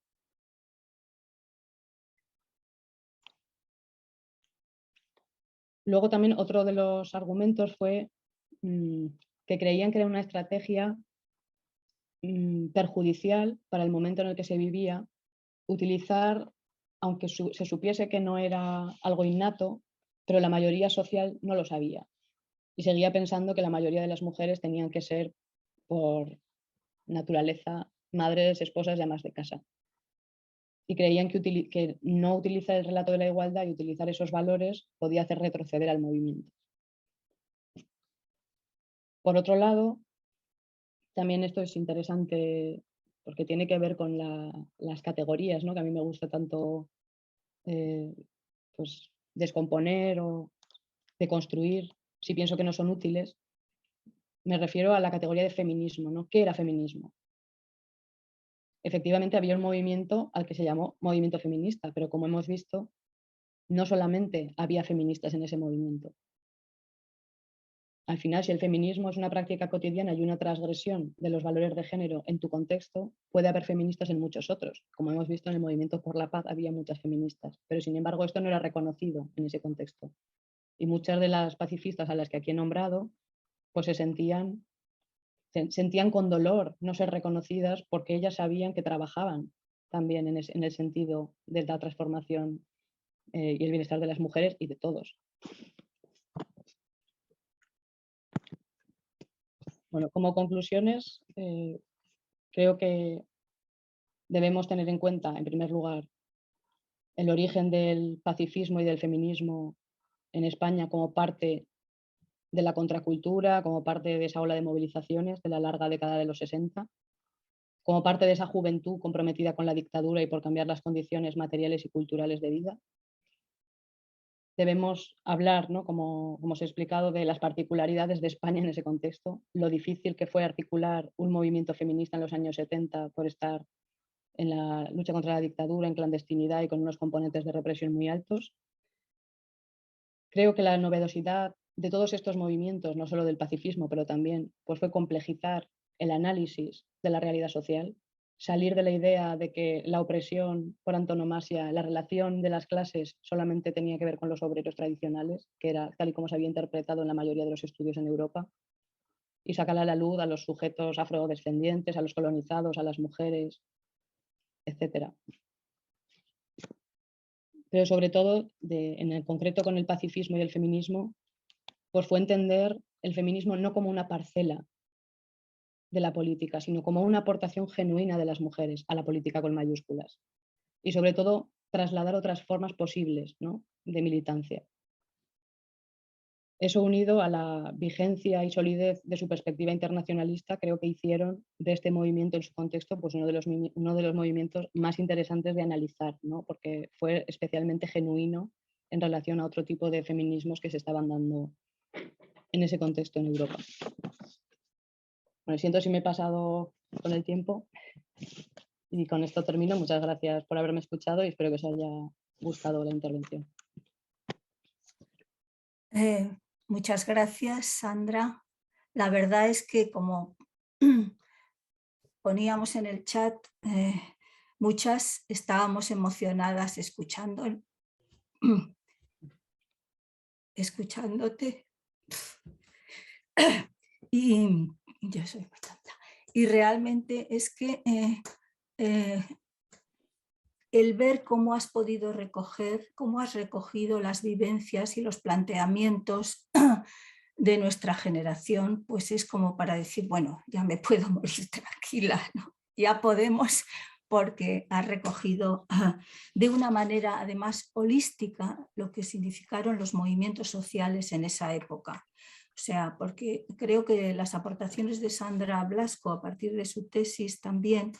Luego también otro de los argumentos fue que creían que era una estrategia perjudicial para el momento en el que se vivía utilizar, aunque se supiese que no era algo innato, pero la mayoría social no lo sabía y seguía pensando que la mayoría de las mujeres tenían que ser por naturaleza madres, esposas y amas de casa. Y creían que no utilizar el relato de la igualdad y utilizar esos valores podía hacer retroceder al movimiento. Por otro lado, también esto es interesante porque tiene que ver con las categorías, ¿no? Que a mí me gusta tanto pues, descomponer o deconstruir, si pienso que no son útiles. Me refiero a la categoría de feminismo, ¿no? ¿Qué era feminismo? Efectivamente había un movimiento al que se llamó movimiento feminista, pero como hemos visto, no solamente había feministas en ese movimiento. Al final, si el feminismo es una práctica cotidiana y una transgresión de los valores de género en tu contexto, puede haber feministas en muchos otros. Como hemos visto en el movimiento por la paz había muchas feministas, pero sin embargo esto no era reconocido en ese contexto. Y muchas de las pacifistas a las que aquí he nombrado, pues se sentían con dolor no ser reconocidas porque ellas sabían que trabajaban también en el sentido de la transformación y el bienestar de las mujeres y de todos. Bueno, como conclusiones, creo que debemos tener en cuenta, en primer lugar, el origen del pacifismo y del feminismo en España como parte de la contracultura, como parte de esa ola de movilizaciones de la larga década de los 60, como parte de esa juventud comprometida con la dictadura y por cambiar las condiciones materiales y culturales de vida. Debemos hablar, ¿no? como os he explicado, de las particularidades de España en ese contexto, lo difícil que fue articular un movimiento feminista en los años 70 por estar en la lucha contra la dictadura, en clandestinidad y con unos componentes de represión muy altos. Creo que la novedosidad de todos estos movimientos, no solo del pacifismo, pero también pues fue complejizar el análisis de la realidad social, salir de la idea de que la opresión por antonomasia, la relación de las clases solamente tenía que ver con los obreros tradicionales, que era tal y como se había interpretado en la mayoría de los estudios en Europa, y sacar a la luz a los sujetos afrodescendientes, a los colonizados, a las mujeres, etc. Pero sobre todo, en el concreto con el pacifismo y el feminismo, pues fue entender el feminismo no como una parcela de la política, sino como una aportación genuina de las mujeres a la política con mayúsculas. Y sobre todo, trasladar otras formas posibles, ¿no? de militancia. Eso unido a la vigencia y solidez de su perspectiva internacionalista, creo que hicieron de este movimiento en su contexto pues uno de los movimientos más interesantes de analizar, ¿no? porque fue especialmente genuino en relación a otro tipo de feminismos que se estaban dando en ese contexto en Europa. Bueno, siento si me he pasado con el tiempo y con esto termino. Muchas gracias por haberme escuchado y espero que os haya gustado la intervención. Muchas gracias, Sandra. La verdad es que, como poníamos en el chat, muchas estábamos emocionadas escuchándote. Y yo soy muy tonta. Y realmente es que el ver cómo has podido recoger, cómo has recogido las vivencias y los planteamientos de nuestra generación, pues es como para decir, bueno, ya me puedo morir tranquila, ¿no? Ya podemos, porque has recogido de una manera además holística lo que significaron los movimientos sociales en esa época. O sea, porque creo que las aportaciones de Sandra Blasco a partir de su tesis también,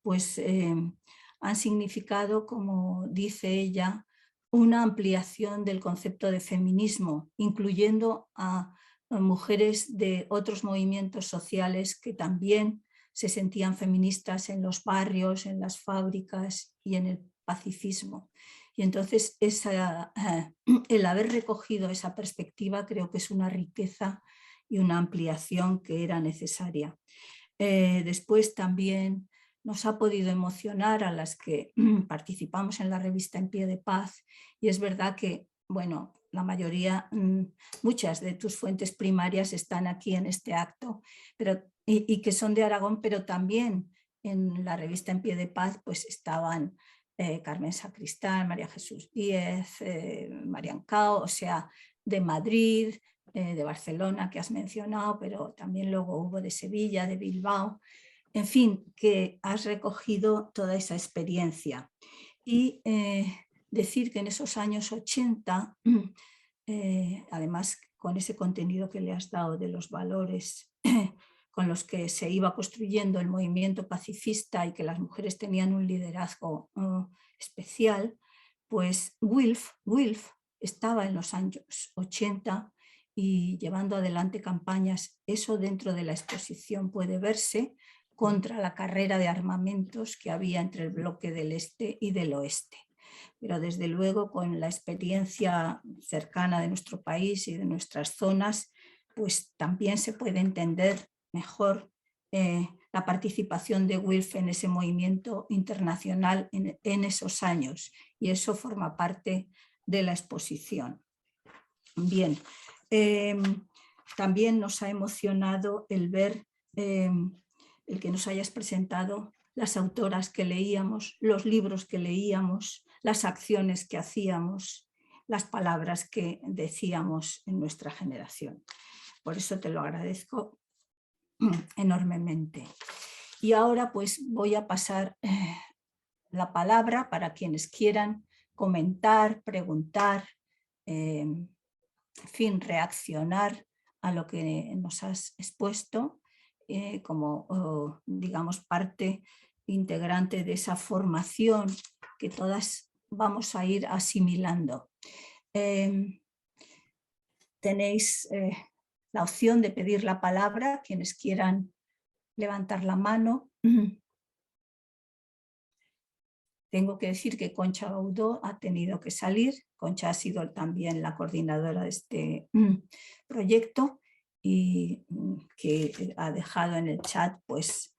pues han significado, como dice ella, una ampliación del concepto de feminismo, incluyendo a mujeres de otros movimientos sociales que también se sentían feministas en los barrios, en las fábricas y en el pacifismo. Y entonces el haber recogido esa perspectiva creo que es una riqueza y una ampliación que era necesaria. Después también nos ha podido emocionar a las que participamos en la revista En Pie de Paz, y es verdad que, bueno, la mayoría, muchas de tus fuentes primarias están aquí en este acto, y que son de Aragón, pero también en la revista En Pie de Paz pues estaban Carmen Sacristán, María Jesús Díez, Marian Cao, o sea, de Madrid, de Barcelona que has mencionado, pero también luego hubo de Sevilla, de Bilbao, en fin, que has recogido toda esa experiencia. Y decir que en esos años 80, además con ese contenido que le has dado de los valores con los que se iba construyendo el movimiento pacifista y que las mujeres tenían un liderazgo especial, pues Wilf estaba en los años 80 y llevando adelante campañas. Eso dentro de la exposición puede verse contra la carrera de armamentos que había entre el bloque del este y del oeste. Pero desde luego con la experiencia cercana de nuestro país y de nuestras zonas, pues también se puede entender mejor la participación de Wilf en ese movimiento internacional en esos años, y eso forma parte de la exposición. Bien, también nos ha emocionado el ver, el que nos hayas presentado las autoras que leíamos, los libros que leíamos, las acciones que hacíamos, las palabras que decíamos en nuestra generación. Por eso te lo agradezco enormemente. Y ahora pues voy a pasar la palabra para quienes quieran comentar, preguntar, en fin, reaccionar a lo que nos has expuesto como, digamos, parte integrante de esa formación que todas vamos a ir asimilando. Tenéis la opción de pedir la palabra, quienes quieran levantar la mano. Tengo que decir que Concha Gaudó ha tenido que salir. Concha ha sido también la coordinadora de este proyecto y que ha dejado en el chat pues,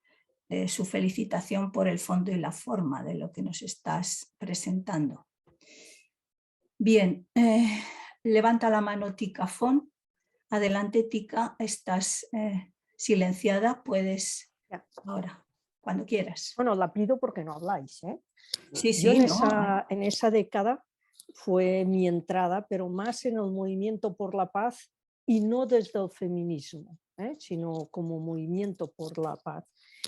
su felicitación por el fondo y la forma de lo que nos estás presentando. Bien, levanta la mano Tika Fon. Adelante, Tika, estás silenciada, puedes ahora, cuando quieras. Bueno, la pido porque no habláis, ¿eh? Sí, Yo sí, en esa década fue mi entrada, pero más en el movimiento por la paz y no desde el feminismo, sino como movimiento por la paz.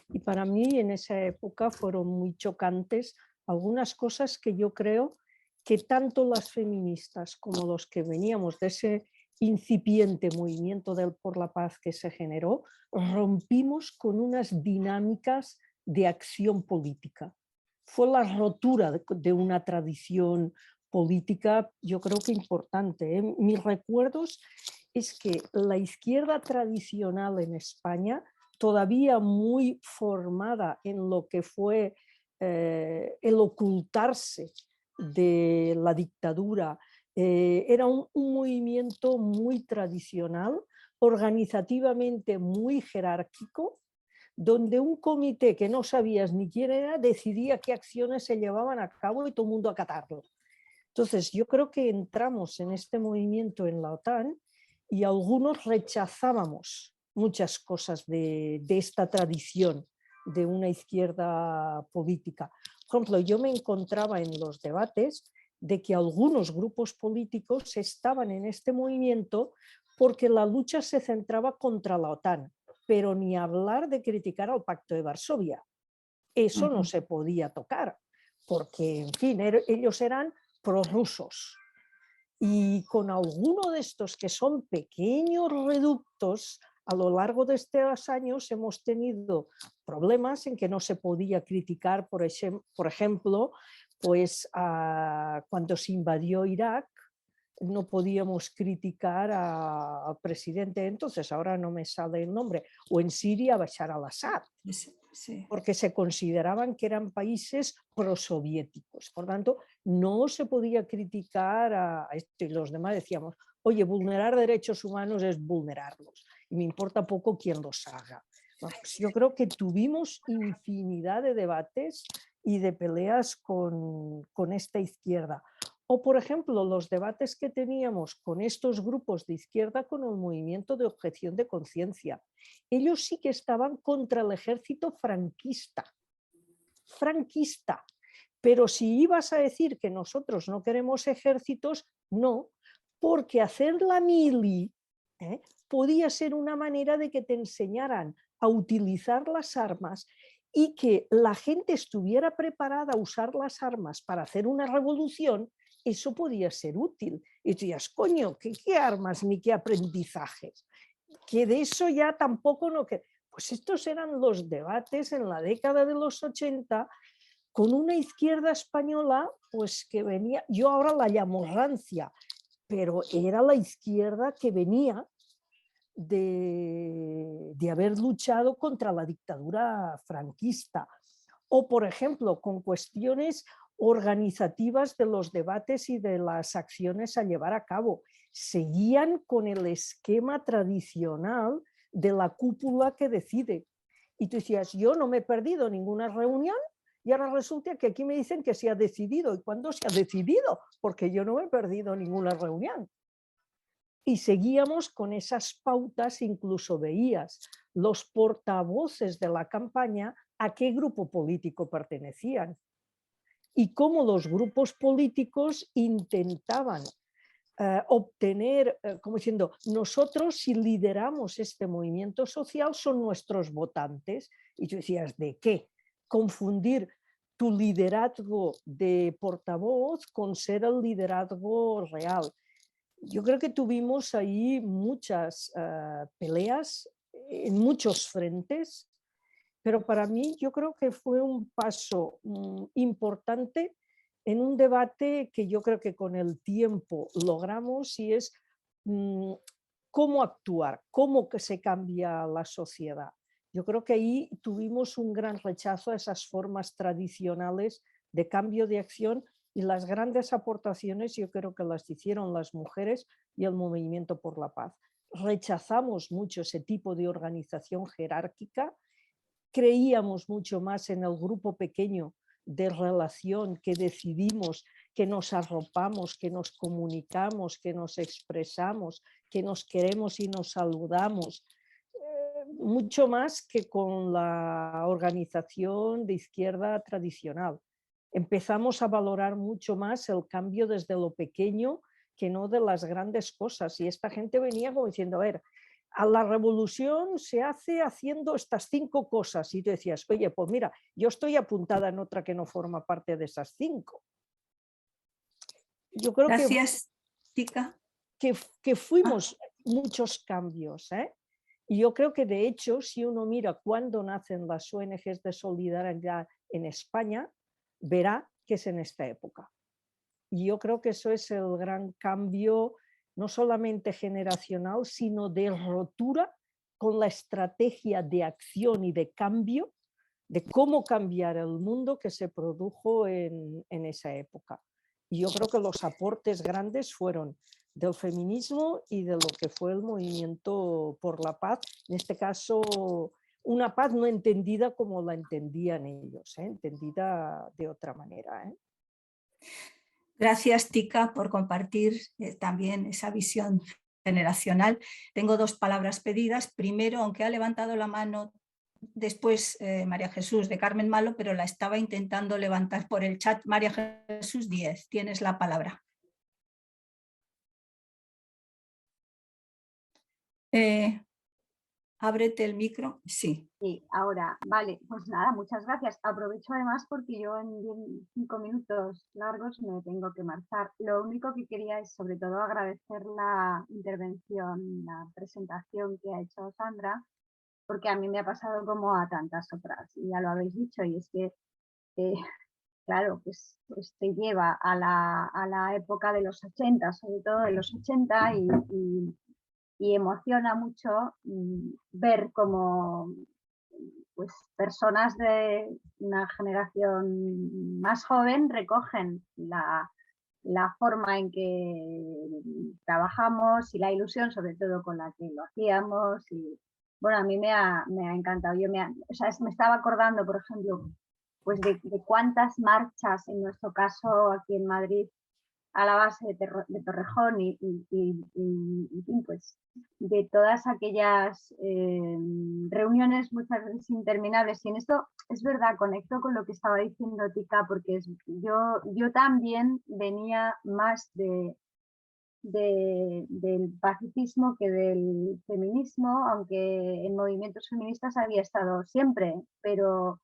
Y para mí en esa época fueron muy chocantes algunas cosas que yo creo que tanto las feministas como los que veníamos de ese incipiente movimiento por la paz que se generó, rompimos con unas dinámicas de acción política. Fue la rotura de una tradición política, yo creo que importante. Mis recuerdos es que la izquierda tradicional en España, todavía muy formada en lo que fue el ocultarse de la dictadura, era un movimiento muy tradicional, organizativamente muy jerárquico, donde un comité que no sabías ni quién era decidía qué acciones se llevaban a cabo y todo el mundo a acatarlo. Entonces yo creo que entramos en este ejemplo en la OTAN y algunos rechazábamos muchas cosas de esta tradición de una izquierda política. Por ejemplo, yo me encontraba en los debates de que algunos grupos políticos estaban en este movimiento porque la lucha se centraba contra la OTAN, pero ni hablar de criticar al Pacto de Varsovia. Eso no se podía tocar, porque, en fin, ellos eran prorrusos. Y con alguno de estos que son pequeños reductos, a lo largo de estos años hemos tenido problemas en que no se podía criticar, por ejemplo, pues cuando se invadió Irak, no podíamos criticar al presidente, entonces ahora no me sale el nombre, o en Siria Bashar al-Assad, sí, porque se consideraban que eran países prosoviéticos. Por tanto, no se podía criticar a esto, y los demás decíamos, oye, vulnerar derechos humanos es vulnerarlos, y me importa poco quién los haga. Bueno, pues yo creo que tuvimos infinidad de debates y de peleas con esta izquierda. O, por ejemplo, los debates que teníamos con estos grupos de izquierda con el movimiento de objeción de conciencia. Ellos sí que estaban contra el ejército franquista. Pero si ibas a decir que nosotros no queremos ejércitos, no, porque hacer la mili podía ser una manera de que te enseñaran a utilizar las armas y que la gente estuviera preparada a usar las armas para hacer una revolución. Eso podía ser útil. Y tú dices, coño, ¿qué armas ni qué aprendizajes? Que de eso ya tampoco no... Pues estos eran los debates en la década de los 80 con una izquierda española pues que venía, yo ahora la llamo rancia, pero era la izquierda que venía de haber luchado contra la dictadura franquista. O, por ejemplo, con cuestiones organizativas de los debates y de las acciones a llevar a cabo. Seguían con el esquema tradicional de la cúpula que decide. Y tú decías, yo no me he perdido ninguna reunión y ahora resulta que aquí me dicen que se ha decidido. ¿Y cuándo se ha decidido? Porque yo no me he perdido ninguna reunión. Y seguíamos con esas pautas, incluso veías los portavoces de la campaña a qué grupo político pertenecían y cómo los grupos políticos intentaban obtener, como diciendo, nosotros si lideramos este movimiento social son nuestros votantes. Y tú decías, ¿de qué? Confundir tu liderazgo de portavoz con ser el liderazgo real. Yo creo que tuvimos ahí muchas peleas en muchos frentes, pero para mí yo creo que fue un paso importante en un debate que yo creo que con el tiempo logramos, y es cómo actuar, cómo que se cambia la sociedad. Yo creo que ahí tuvimos un gran rechazo a esas formas tradicionales de cambio de acción, y las grandes aportaciones yo creo que las hicieron las mujeres y el movimiento por la paz. Rechazamos mucho ese tipo de organización jerárquica, creíamos mucho más en el grupo pequeño de relación que decidimos, que nos arropamos, que nos comunicamos, que nos expresamos, que nos queremos y nos saludamos, mucho más que con la organización de izquierda tradicional. Empezamos a valorar mucho más el cambio desde lo pequeño que no de las grandes cosas. Y esta gente venía como diciendo, a ver, a la revolución se hace haciendo estas 5 cosas. Y tú decías, oye, pues mira, yo estoy apuntada en otra que no forma parte de esas 5. Yo creo Gracias, Tika. Que fuimos muchos cambios, Y yo creo que de hecho, si uno mira cuándo nacen las ONGs de solidaridad en España, verá que es en esta época. Y yo creo que eso es el gran cambio, no solamente generacional, sino de rotura con la estrategia de acción y de cambio, de cómo cambiar el mundo que se produjo en esa época. Y yo creo que los aportes grandes fueron del feminismo y de lo que fue el movimiento por la paz, en este caso una paz no entendida como la entendían ellos, entendida de otra manera. Gracias, Tika, por compartir también esa visión generacional. Tengo 2 palabras pedidas. Primero, aunque ha levantado la mano después María Jesús de Carmen Malo, pero la estaba intentando levantar por el chat. María Jesús Díez, tienes la palabra. Ábrete el micro. Sí. Sí, ahora, vale, pues nada, muchas gracias. Aprovecho además porque yo en 5 minutos largos me tengo que marchar. Lo único que quería es sobre todo agradecer la intervención, la presentación que ha hecho Sandra, porque a mí me ha pasado como a tantas otras, y ya lo habéis dicho, y es que, claro, pues te lleva a la época de los 80, sobre todo de los 80, y emociona mucho ver cómo pues, personas de una generación más joven recogen la forma en que trabajamos y la ilusión sobre todo con la que lo hacíamos. Y bueno, a mí me ha encantado. O sea, me estaba acordando, por ejemplo, pues de cuántas marchas, en nuestro caso aquí en Madrid, a la base de Torrejón y pues de todas aquellas reuniones muchas veces interminables. Y en esto es verdad, conecto con lo que estaba diciendo Tika, porque yo también venía más de del pacifismo que del feminismo, aunque en movimientos feministas había estado siempre, pero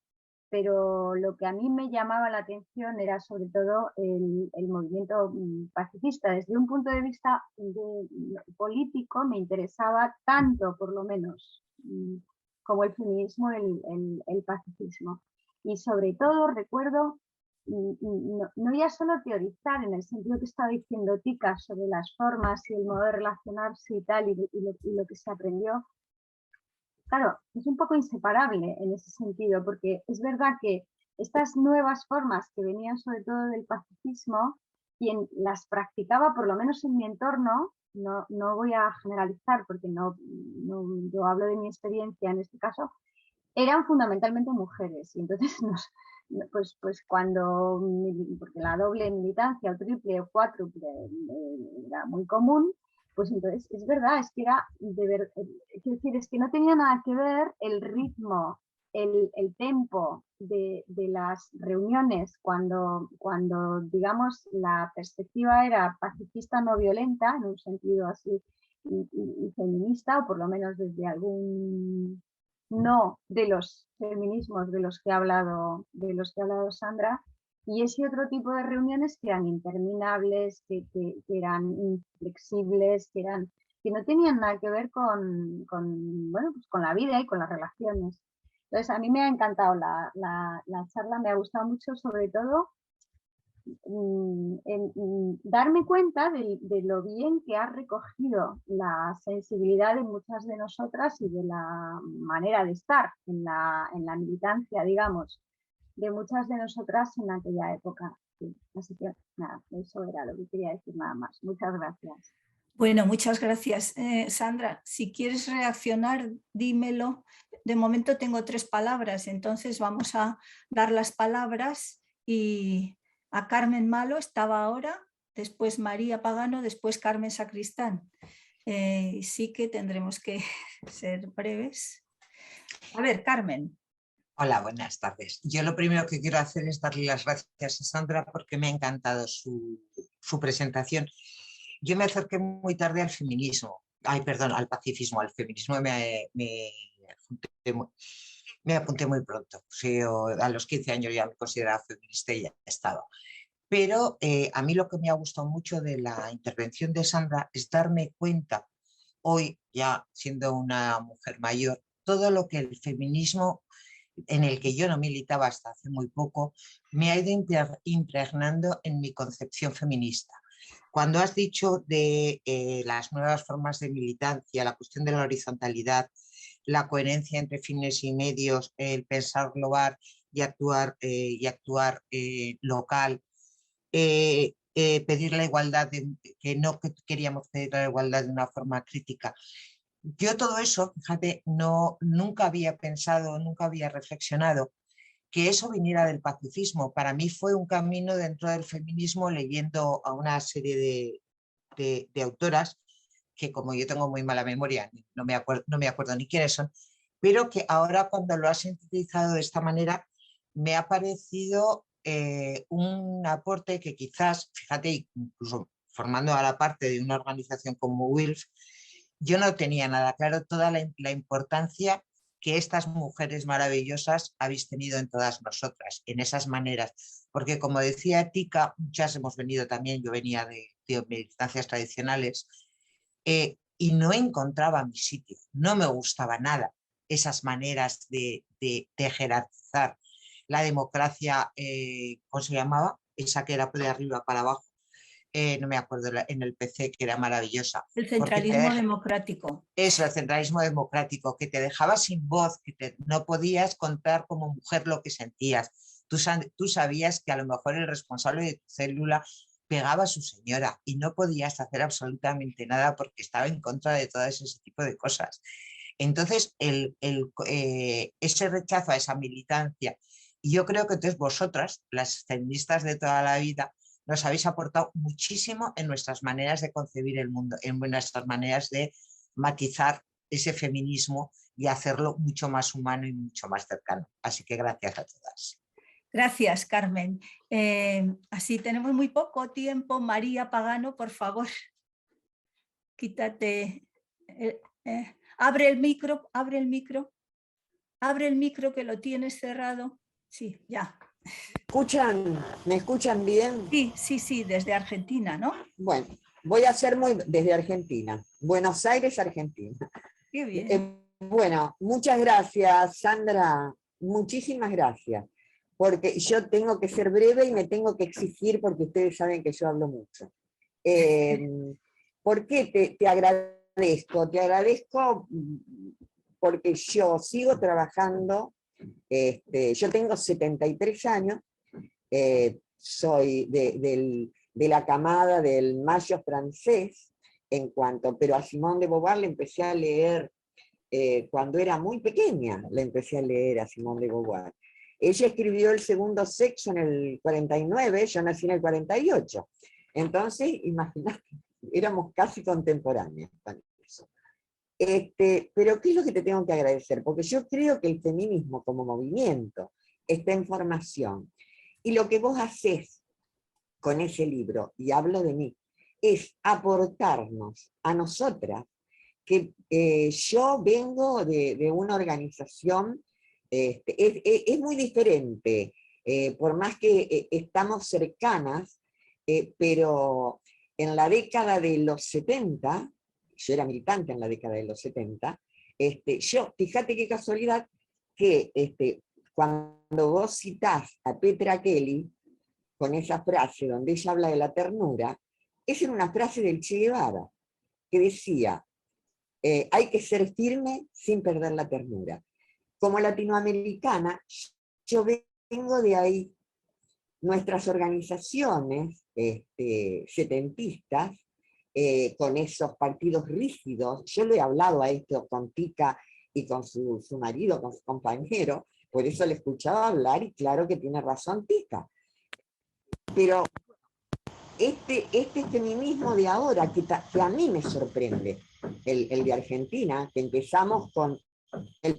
lo que a mí me llamaba la atención era sobre todo el movimiento pacifista. Desde un punto de vista político me interesaba tanto, por lo menos, como el feminismo, el pacifismo. Y sobre todo recuerdo no ya solo teorizar en el sentido que estaba diciendo Tika sobre las formas y el modo de relacionarse y tal, y lo que se aprendió. Claro, es un poco inseparable en ese sentido, porque es verdad que estas nuevas formas que venían sobre todo del pacifismo, quien las practicaba, por lo menos en mi entorno, no voy a generalizar porque yo hablo de mi experiencia en este caso, eran fundamentalmente mujeres. Y entonces pues cuando, porque la doble militancia o triple o cuádruple era muy común, pues entonces es verdad, es que era quiero decir, es que no tenía nada que ver el ritmo, el tempo de las reuniones cuando digamos la perspectiva era pacifista no violenta, en un sentido así y feminista, o por lo menos desde algún no de los feminismos de los que ha hablado Sandra, y ese otro tipo de reuniones que eran interminables, que eran inflexibles, que no tenían nada que ver bueno, pues con la vida y con las relaciones. Entonces, a mí me ha encantado la charla, me ha gustado mucho, sobre todo darme cuenta de lo bien que ha recogido la sensibilidad de muchas de nosotras y de la manera de estar en la militancia, digamos, de muchas de nosotras en aquella época. Sí, así que nada, eso era lo que quería decir, nada más. Muchas gracias. Bueno, muchas gracias. Sandra, si quieres reaccionar, dímelo. De momento tengo 3 palabras, entonces vamos a dar las palabras y a Carmen Malo estaba ahora, después María Pagano, después Carmen Sacristán. Sí que tendremos que ser breves. A ver, Carmen. Hola, buenas tardes. Yo lo primero que quiero hacer es darle las gracias a Sandra porque me ha encantado su presentación. Yo me acerqué muy tarde al feminismo, al pacifismo, al feminismo me apunté muy pronto. O sea, a los 15 años ya me consideraba feminista y ya estaba. Pero a mí lo que me ha gustado mucho de la intervención de Sandra es darme cuenta, hoy ya siendo una mujer mayor, todo lo que el feminismo, en el que yo no militaba hasta hace muy poco, me ha ido impregnando en mi concepción feminista. Cuando has dicho de las nuevas formas de militancia, la cuestión de la horizontalidad, la coherencia entre fines y medios, el pensar global y actuar local, pedir la igualdad, que no queríamos pedir la igualdad de una forma crítica. Yo todo eso, fíjate, nunca había pensado, nunca había reflexionado que eso viniera del pacifismo. Para mí fue un camino dentro del feminismo, leyendo a una serie de autoras que, como yo tengo muy mala memoria, no me acuerdo ni quiénes son, pero que ahora, cuando lo has sintetizado de esta manera, me ha parecido un aporte que quizás, fíjate, incluso formando a la parte de una organización como WILF, yo no tenía nada claro toda la importancia que estas mujeres maravillosas habéis tenido en todas nosotras, en esas maneras. Porque, como decía Tika, muchas hemos venido también, yo venía de militancias tradicionales, y no encontraba mi sitio, no me gustaba nada esas maneras de jerarquizar la democracia, ¿cómo se llamaba? Esa que era de arriba para abajo. No me acuerdo, en el PC, que era maravillosa. El centralismo democrático. Eso, el centralismo democrático, que te dejaba sin voz, que no podías contar como mujer lo que sentías. Tú sabías que a lo mejor el responsable de tu célula pegaba a su señora y no podías hacer absolutamente nada porque estaba en contra de todo ese tipo de cosas. Entonces, ese rechazo a esa militancia, y yo creo que entonces vosotras, las feministas de toda la vida, nos habéis aportado muchísimo en nuestras maneras de concebir el mundo, en nuestras maneras de matizar ese feminismo y hacerlo mucho más humano y mucho más cercano. Así que gracias a todas. Gracias, Carmen. Así tenemos muy poco tiempo. María Pagano, por favor. quítate, abre el micro, abre el micro, abre el micro que lo tienes cerrado. Sí, ya. ¿Me escuchan bien? Sí, sí, sí, desde Argentina, ¿no? Bueno, voy a ser desde Argentina, Buenos Aires, Argentina. Qué bien. Bueno, muchas gracias, Sandra, muchísimas gracias, porque yo tengo que ser breve y me tengo que exigir porque ustedes saben que yo hablo mucho. ¿Por qué te agradezco? Te agradezco porque yo sigo trabajando, yo tengo 73 años, soy de la camada del Mayo francés, pero a Simone de Beauvoir le empecé a leer cuando era muy pequeña, le empecé a leer a Simone de Beauvoir. Ella escribió El segundo sexo en el 49, yo nací en el 48. Entonces, imagínate, éramos casi contemporáneos con eso. Pero ¿qué es lo que te tengo que agradecer? Porque yo creo que el feminismo como movimiento está en formación. Y lo que vos hacés con ese libro, y hablo de mí, es aportarnos a nosotras, que yo vengo de una organización, es muy diferente, por más que estamos cercanas, pero en la década de los 70, yo era militante en la década de los 70, fíjate qué casualidad que cuando vos citás a Petra Kelly, con esa frase donde ella habla de la ternura, esa era una frase del Che Guevara, que decía, hay que ser firme sin perder la ternura. Como latinoamericana, yo vengo de ahí. Nuestras organizaciones setentistas, con esos partidos rígidos, yo le he hablado a esto con Tica y con su marido, con su compañero, por eso le escuchaba hablar y claro que tiene razón Tica. Pero este feminismo de ahora, que a mí me sorprende, el de Argentina, que empezamos con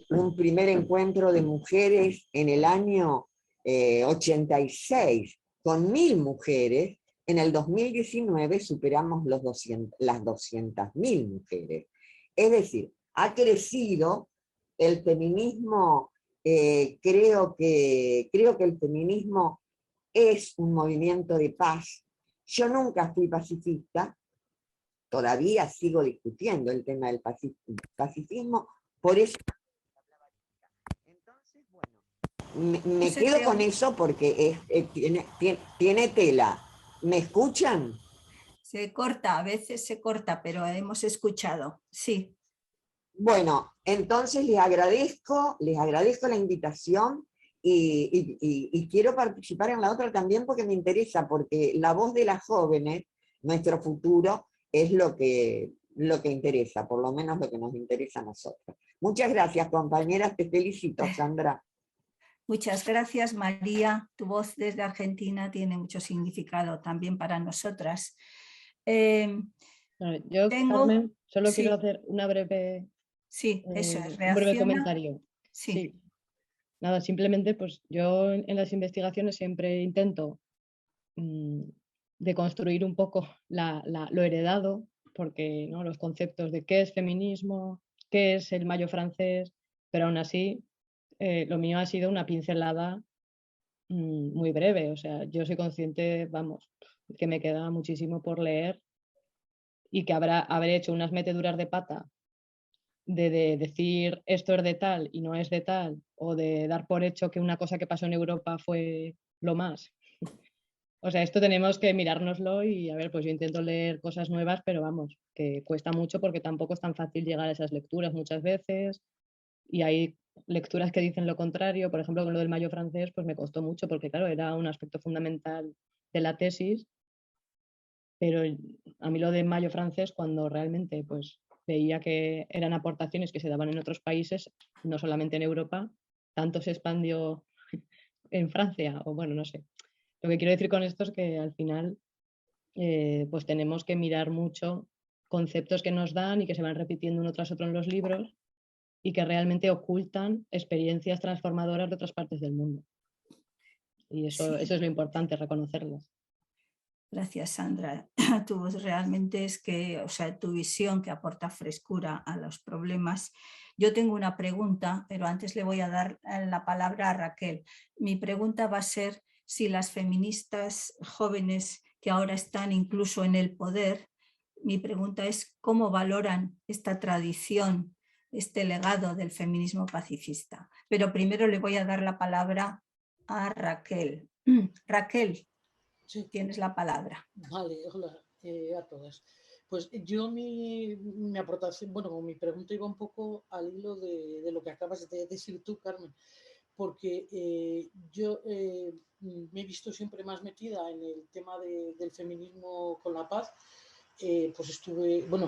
un primer encuentro de mujeres en el año 86, con 1000 mujeres, en el 2019 superamos las 200.000 mujeres. Es decir, ha crecido el feminismo, creo que el feminismo es un movimiento de paz. Yo nunca fui pacifista, todavía sigo discutiendo el tema del pacifismo, por eso. Entonces, bueno, me quedo con eso porque tiene tela. ¿Me escuchan? Se corta, a veces se corta, pero hemos escuchado, sí. Bueno, entonces les agradezco la invitación y quiero participar en la otra también porque me interesa, porque la voz de las jóvenes, nuestro futuro, es lo que interesa, por lo menos lo que nos interesa a nosotros. Muchas gracias, compañeras, te felicito, Sandra. Muchas gracias, María. Tu voz desde Argentina tiene mucho significado también para nosotras. Yo, Carmen, solo quiero hacer una breve, sí, eso es, un breve comentario. Sí. Nada, simplemente pues yo en las investigaciones siempre intento deconstruir un poco lo heredado, porque ¿no? Los conceptos de qué es feminismo, qué es el Mayo francés, pero aún así lo mío ha sido una pincelada muy breve. O sea, yo soy consciente, vamos, que me queda muchísimo por leer y que habré hecho unas meteduras de pata de decir esto es de tal y no es de tal, o de dar por hecho que una cosa que pasó en Europa fue lo más. O sea, esto tenemos que mirárnoslo y a ver, pues yo intento leer cosas nuevas, pero vamos, que cuesta mucho porque tampoco es tan fácil llegar a esas lecturas muchas veces y hay lecturas que dicen lo contrario. Por ejemplo, con lo del Mayo francés, pues me costó mucho porque claro, era un aspecto fundamental de la tesis, pero a mí lo de Mayo francés, cuando realmente pues veía que eran aportaciones que se daban en otros países, no solamente en Europa, tanto se expandió en Francia, o bueno, no sé. Lo que quiero decir con esto es que al final pues tenemos que mirar mucho conceptos que nos dan y que se van repitiendo uno tras otro en los libros y que realmente ocultan experiencias transformadoras de otras partes del mundo. Y eso es lo importante, reconocerlas. Gracias, Sandra. Tu voz realmente es que, o sea, tu visión que aporta frescura a los problemas. Yo tengo una pregunta, pero antes le voy a dar la palabra a Raquel. Mi pregunta va a ser si las feministas jóvenes que ahora están incluso en el poder, mi pregunta es cómo valoran esta tradición, este legado del feminismo pacifista. Pero primero le voy a dar la palabra a Raquel. Raquel, Sí. tienes la palabra. Vale, hola a todas. Pues yo mi aportación, bueno, mi pregunta iba un poco al hilo de lo que acabas de decir tú, Carmen, porque yo me he visto siempre más metida en el tema del feminismo con la paz. Pues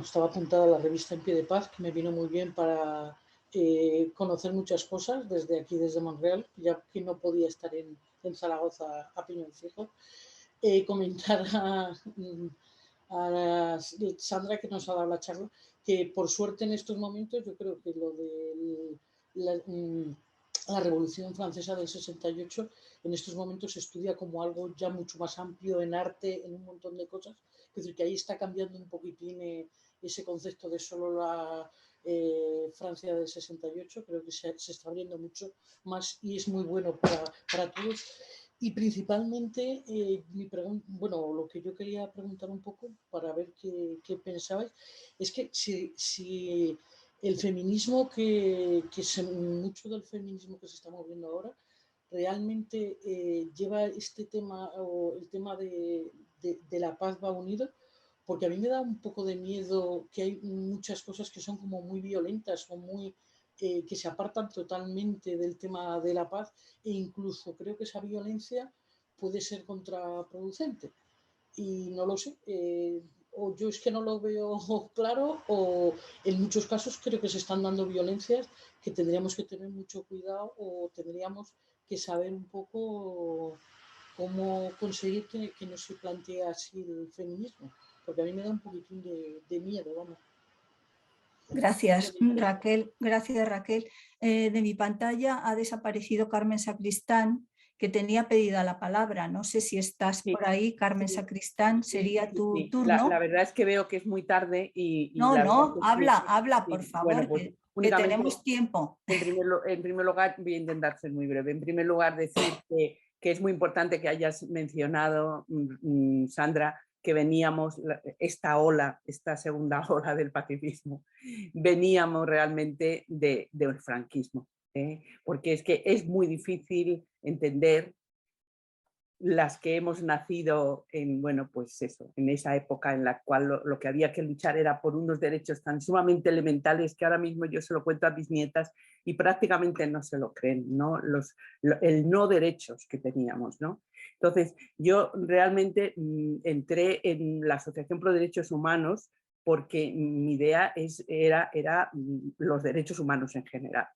estaba apuntada a la revista En Pie de Paz, que me vino muy bien para conocer muchas cosas desde aquí, desde Montreal, ya que no podía estar en Zaragoza a piñón fijo. Comentar a Sandra, que nos ha dado la charla, que por suerte en estos momentos yo creo que lo de la Revolución Francesa del 68 en estos momentos se estudia como algo ya mucho más amplio en arte, en un montón de cosas. Es decir, que ahí está cambiando un poquitín ese concepto de solo la Francia del 68. Creo que se está abriendo mucho más y es muy bueno para todos. Y principalmente, lo que yo quería preguntar un poco para ver qué pensabais, es que si el feminismo mucho del feminismo que se está moviendo ahora, realmente lleva este tema o el tema de la paz va unido, porque a mí me da un poco de miedo que hay muchas cosas que son como muy violentas o muy que se apartan totalmente del tema de la paz, e incluso creo que esa violencia puede ser contraproducente. Y no lo sé, o yo es que no lo veo claro, o en muchos casos creo que se están dando violencias que tendríamos que tener mucho cuidado, o tendríamos que saber un poco cómo conseguir que no se plantee así el feminismo, porque a mí me da un poquitín de miedo, vamos. Gracias, Raquel. Gracias, Raquel. De mi pantalla ha desaparecido Carmen Sacristán, que tenía pedida la palabra. No sé si estás por ahí, Carmen Sacristán, sería tu turno. La verdad es que veo que es muy tarde y no, la no, verdad es habla, sí, por favor, bueno, pues, que únicamente, tenemos tiempo. En primer lugar, voy a intentar ser muy breve. En primer lugar, decir que es muy importante que hayas mencionado, Sandra, que veníamos, esta segunda ola del pacifismo, veníamos realmente del franquismo, porque es que es muy difícil entender las que hemos nacido en, bueno, pues eso, en esa época en la cual lo que había que luchar era por unos derechos tan sumamente elementales que ahora mismo yo se lo cuento a mis nietas y prácticamente no se lo creen, ¿no? El no derechos que teníamos, ¿no? Entonces, yo realmente entré en la Asociación Pro Derechos Humanos porque mi idea era los derechos humanos en general.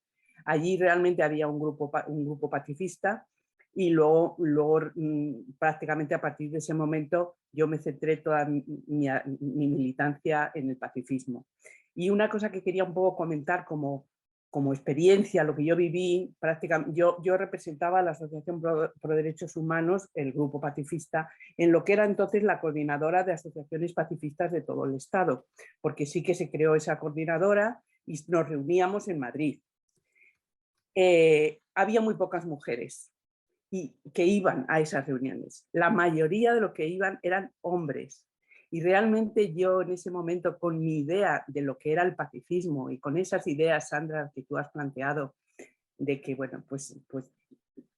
Allí realmente había un grupo pacifista. Y luego prácticamente a partir de ese momento yo me centré toda mi militancia en el pacifismo. Y una cosa que quería un poco comentar como experiencia, lo que yo viví, prácticamente yo representaba a la Asociación Pro Derechos Humanos, el grupo pacifista, en lo que era entonces la coordinadora de asociaciones pacifistas de todo el Estado, porque sí que se creó esa coordinadora y nos reuníamos en Madrid. Había muy pocas mujeres y que iban a esas reuniones. La mayoría de los que iban eran hombres. Y realmente yo en ese momento, con mi idea de lo que era el pacifismo y con esas ideas, Sandra, que tú has planteado, de que, bueno, pues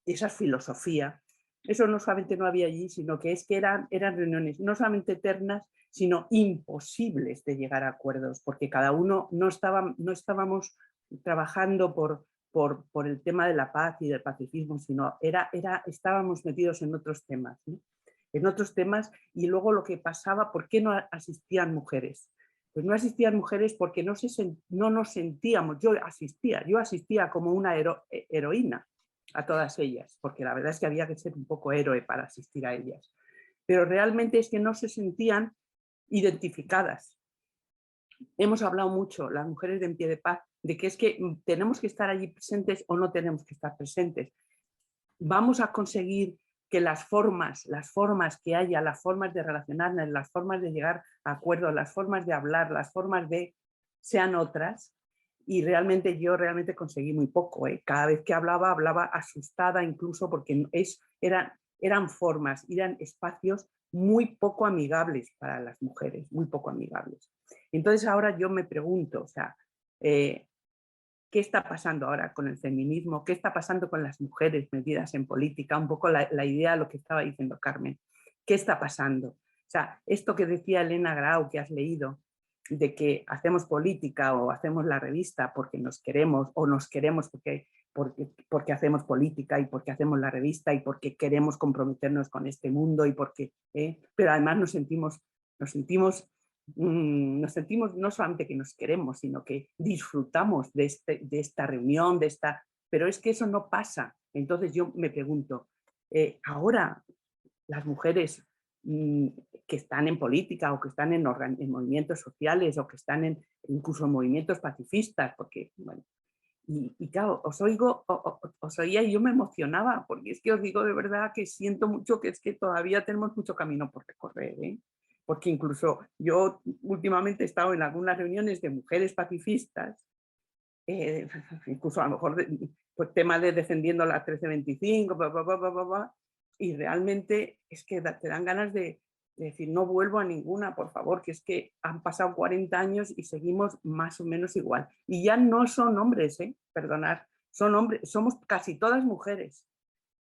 esa filosofía, eso no solamente no había allí, sino que es que eran reuniones no solamente eternas, sino imposibles de llegar a acuerdos, porque cada uno no estábamos trabajando por el tema de la paz y del pacifismo, sino estábamos metidos en otros temas, ¿no? En otros temas, y luego lo que pasaba, ¿por qué no asistían mujeres? Pues no asistían mujeres porque no nos sentíamos, yo asistía como una heroína a todas ellas, porque la verdad es que había que ser un poco héroe para asistir a ellas, pero realmente es que no se sentían identificadas. Hemos hablado mucho, las mujeres de En Pie de Paz, de que es que tenemos que estar allí presentes o no tenemos que estar presentes. Vamos a conseguir que las formas que haya, las formas de relacionarnos, las formas de llegar a acuerdos, las formas de hablar, las formas de sean otras. Y realmente yo conseguí muy poco. Cada vez que hablaba asustada incluso porque eran formas, eran espacios muy poco amigables para las mujeres, muy poco amigables. Entonces ahora yo me pregunto, o sea, ¿qué está pasando ahora con el feminismo? ¿Qué está pasando con las mujeres metidas en política? Un poco la idea de lo que estaba diciendo Carmen. ¿Qué está pasando? O sea, esto que decía Elena Grau, que has leído, de que hacemos política o hacemos la revista porque nos queremos o nos queremos porque hacemos política y porque hacemos la revista y porque queremos comprometernos con este mundo y porque, pero además nos sentimos no solamente que nos queremos, sino que disfrutamos de esta reunión, pero es que eso no pasa. Entonces yo me pregunto, ahora las mujeres que están en política o que están en movimientos sociales o que están incluso en movimientos pacifistas, porque, bueno, y claro, os oía y yo me emocionaba, porque es que os digo de verdad que siento mucho que es que todavía tenemos mucho camino por recorrer, porque incluso yo últimamente he estado en algunas reuniones de mujeres pacifistas, incluso a lo mejor pues, tema de defendiendo la 1325, y realmente es que te dan ganas de decir, no vuelvo a ninguna, por favor, que es que han pasado 40 años y seguimos más o menos igual. Y ya no son hombres, perdonad, son hombres, somos casi todas mujeres.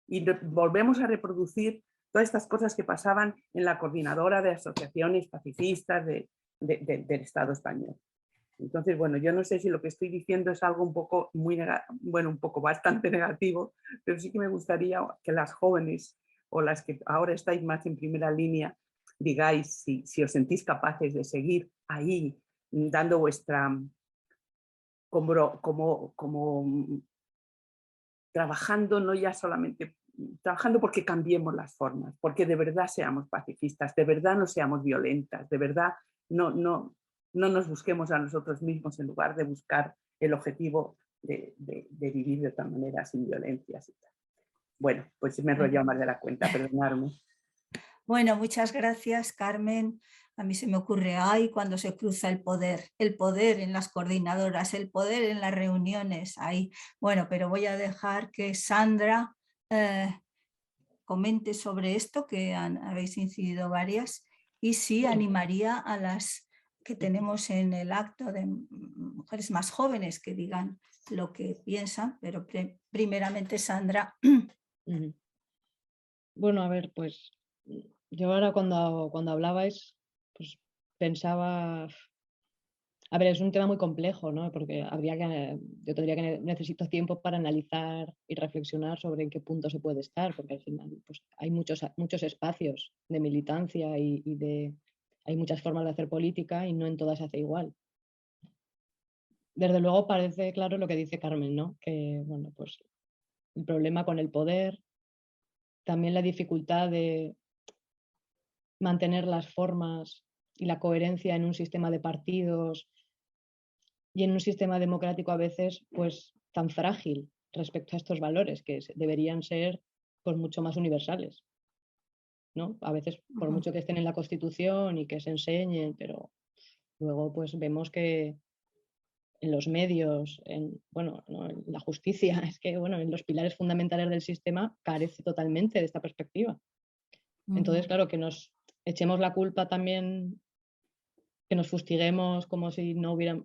Y volvemos a reproducir todas estas cosas que pasaban en la coordinadora de asociaciones pacifistas del Estado español. Entonces, bueno, yo no sé si lo que estoy diciendo es algo un poco un poco bastante negativo, pero sí que me gustaría que las jóvenes o las que ahora estáis más en primera línea digáis si os sentís capaces de seguir ahí dando vuestra como trabajando, no ya solamente trabajando porque cambiemos las formas, porque de verdad seamos pacifistas, de verdad no seamos violentas, de verdad no nos busquemos a nosotros mismos en lugar de buscar el objetivo de vivir de otra manera sin violencias y tal. Bueno, pues me he enrollado más de la cuenta, perdonadme. Bueno, muchas gracias, Carmen. A mí se me ocurre, ay, cuando se cruza el poder en las coordinadoras, el poder en las reuniones, ahí. Bueno, pero voy a dejar que Sandra comente sobre esto, que habéis incidido varias, y sí animaría a las que tenemos en el acto de mujeres más jóvenes que digan lo que piensan, pero primeramente Sandra. Bueno, a ver, pues yo ahora cuando hablabais, pues pensaba, a ver, es un tema muy complejo, ¿no? Porque yo tendría que necesito tiempo para analizar y reflexionar sobre en qué punto se puede estar, porque al final pues, hay muchos espacios de militancia y hay muchas formas de hacer política y no en todas se hace igual. Desde luego parece claro lo que dice Carmen, ¿no? Que, bueno, pues el problema con el poder, también la dificultad de mantener las formas y la coherencia en un sistema de partidos y en un sistema democrático a veces pues tan frágil respecto a estos valores que deberían ser pues mucho más universales, ¿no? A veces por mucho que estén en la Constitución y que se enseñen, pero luego pues vemos que en los medios, en la justicia, es que en los pilares fundamentales del sistema carece totalmente de esta perspectiva. Entonces, claro, que nos echemos la culpa también, que nos fustiguemos como si no hubieran...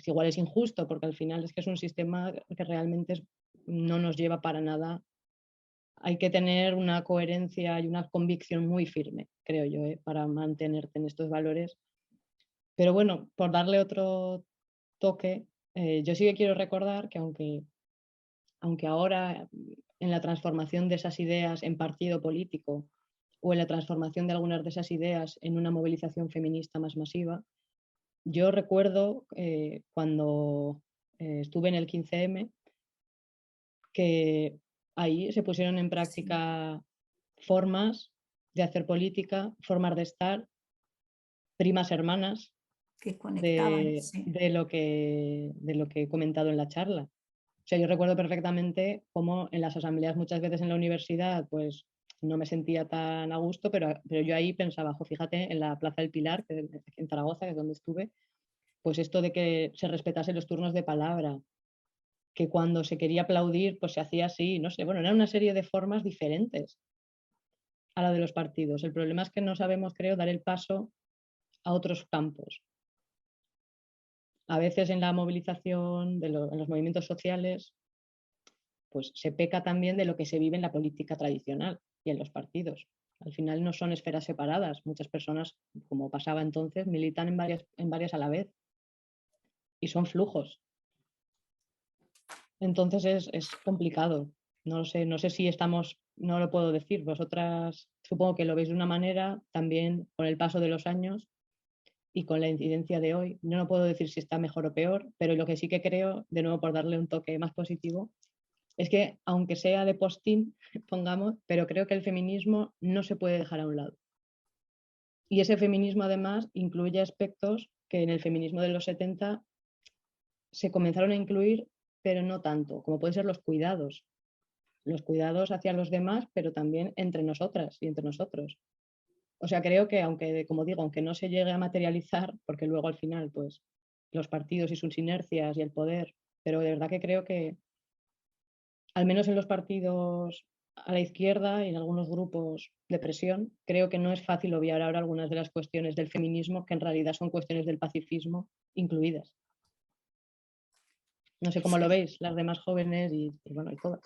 Igual es injusto, porque al final es que es un sistema que realmente no nos lleva para nada. Hay que tener una coherencia y una convicción muy firme, creo yo, para mantenerte en estos valores. Pero bueno, por darle otro toque, yo sí que quiero recordar que aunque ahora en la transformación de esas ideas en partido político o en la transformación de algunas de esas ideas en una movilización feminista más masiva, yo recuerdo cuando estuve en el 15M que ahí se pusieron en práctica formas de hacer política, formas de estar, primas hermanas que conectaban, de lo que he comentado en la charla. O sea, yo recuerdo perfectamente cómo en las asambleas muchas veces en la universidad pues no me sentía tan a gusto, pero yo ahí pensaba, fíjate, en la Plaza del Pilar, que en Zaragoza, que es donde estuve, pues esto de que se respetasen los turnos de palabra, que cuando se quería aplaudir pues se hacía así, no sé, bueno, era una serie de formas diferentes a la de los partidos. El problema es que no sabemos, creo, dar el paso a otros campos. A veces en la movilización, en los movimientos sociales, pues se peca también de lo que se vive en la política tradicional y en los partidos. Al final no son esferas separadas. Muchas personas, como pasaba entonces, militan en varias a la vez y son flujos. Entonces es complicado. No sé si estamos, no lo puedo decir. Vosotras supongo que lo veis de una manera, también con el paso de los años y con la incidencia de hoy. Yo no puedo decir si está mejor o peor, pero lo que sí que creo, de nuevo por darle un toque más positivo, es que aunque sea de postín, pongamos, pero creo que el feminismo no se puede dejar a un lado. Y ese feminismo además incluye aspectos que en el feminismo de los 70 se comenzaron a incluir, pero no tanto, como pueden ser los cuidados hacia los demás, pero también entre nosotras y entre nosotros. O sea, creo que aunque, como digo, aunque no se llegue a materializar, porque luego al final, pues, los partidos y sus inercias y el poder, pero de verdad que creo que, al menos en los partidos a la izquierda y en algunos grupos de presión, creo que no es fácil obviar ahora algunas de las cuestiones del feminismo, que en realidad son cuestiones del pacifismo incluidas. No sé cómo lo veis, las demás jóvenes y bueno, y todas.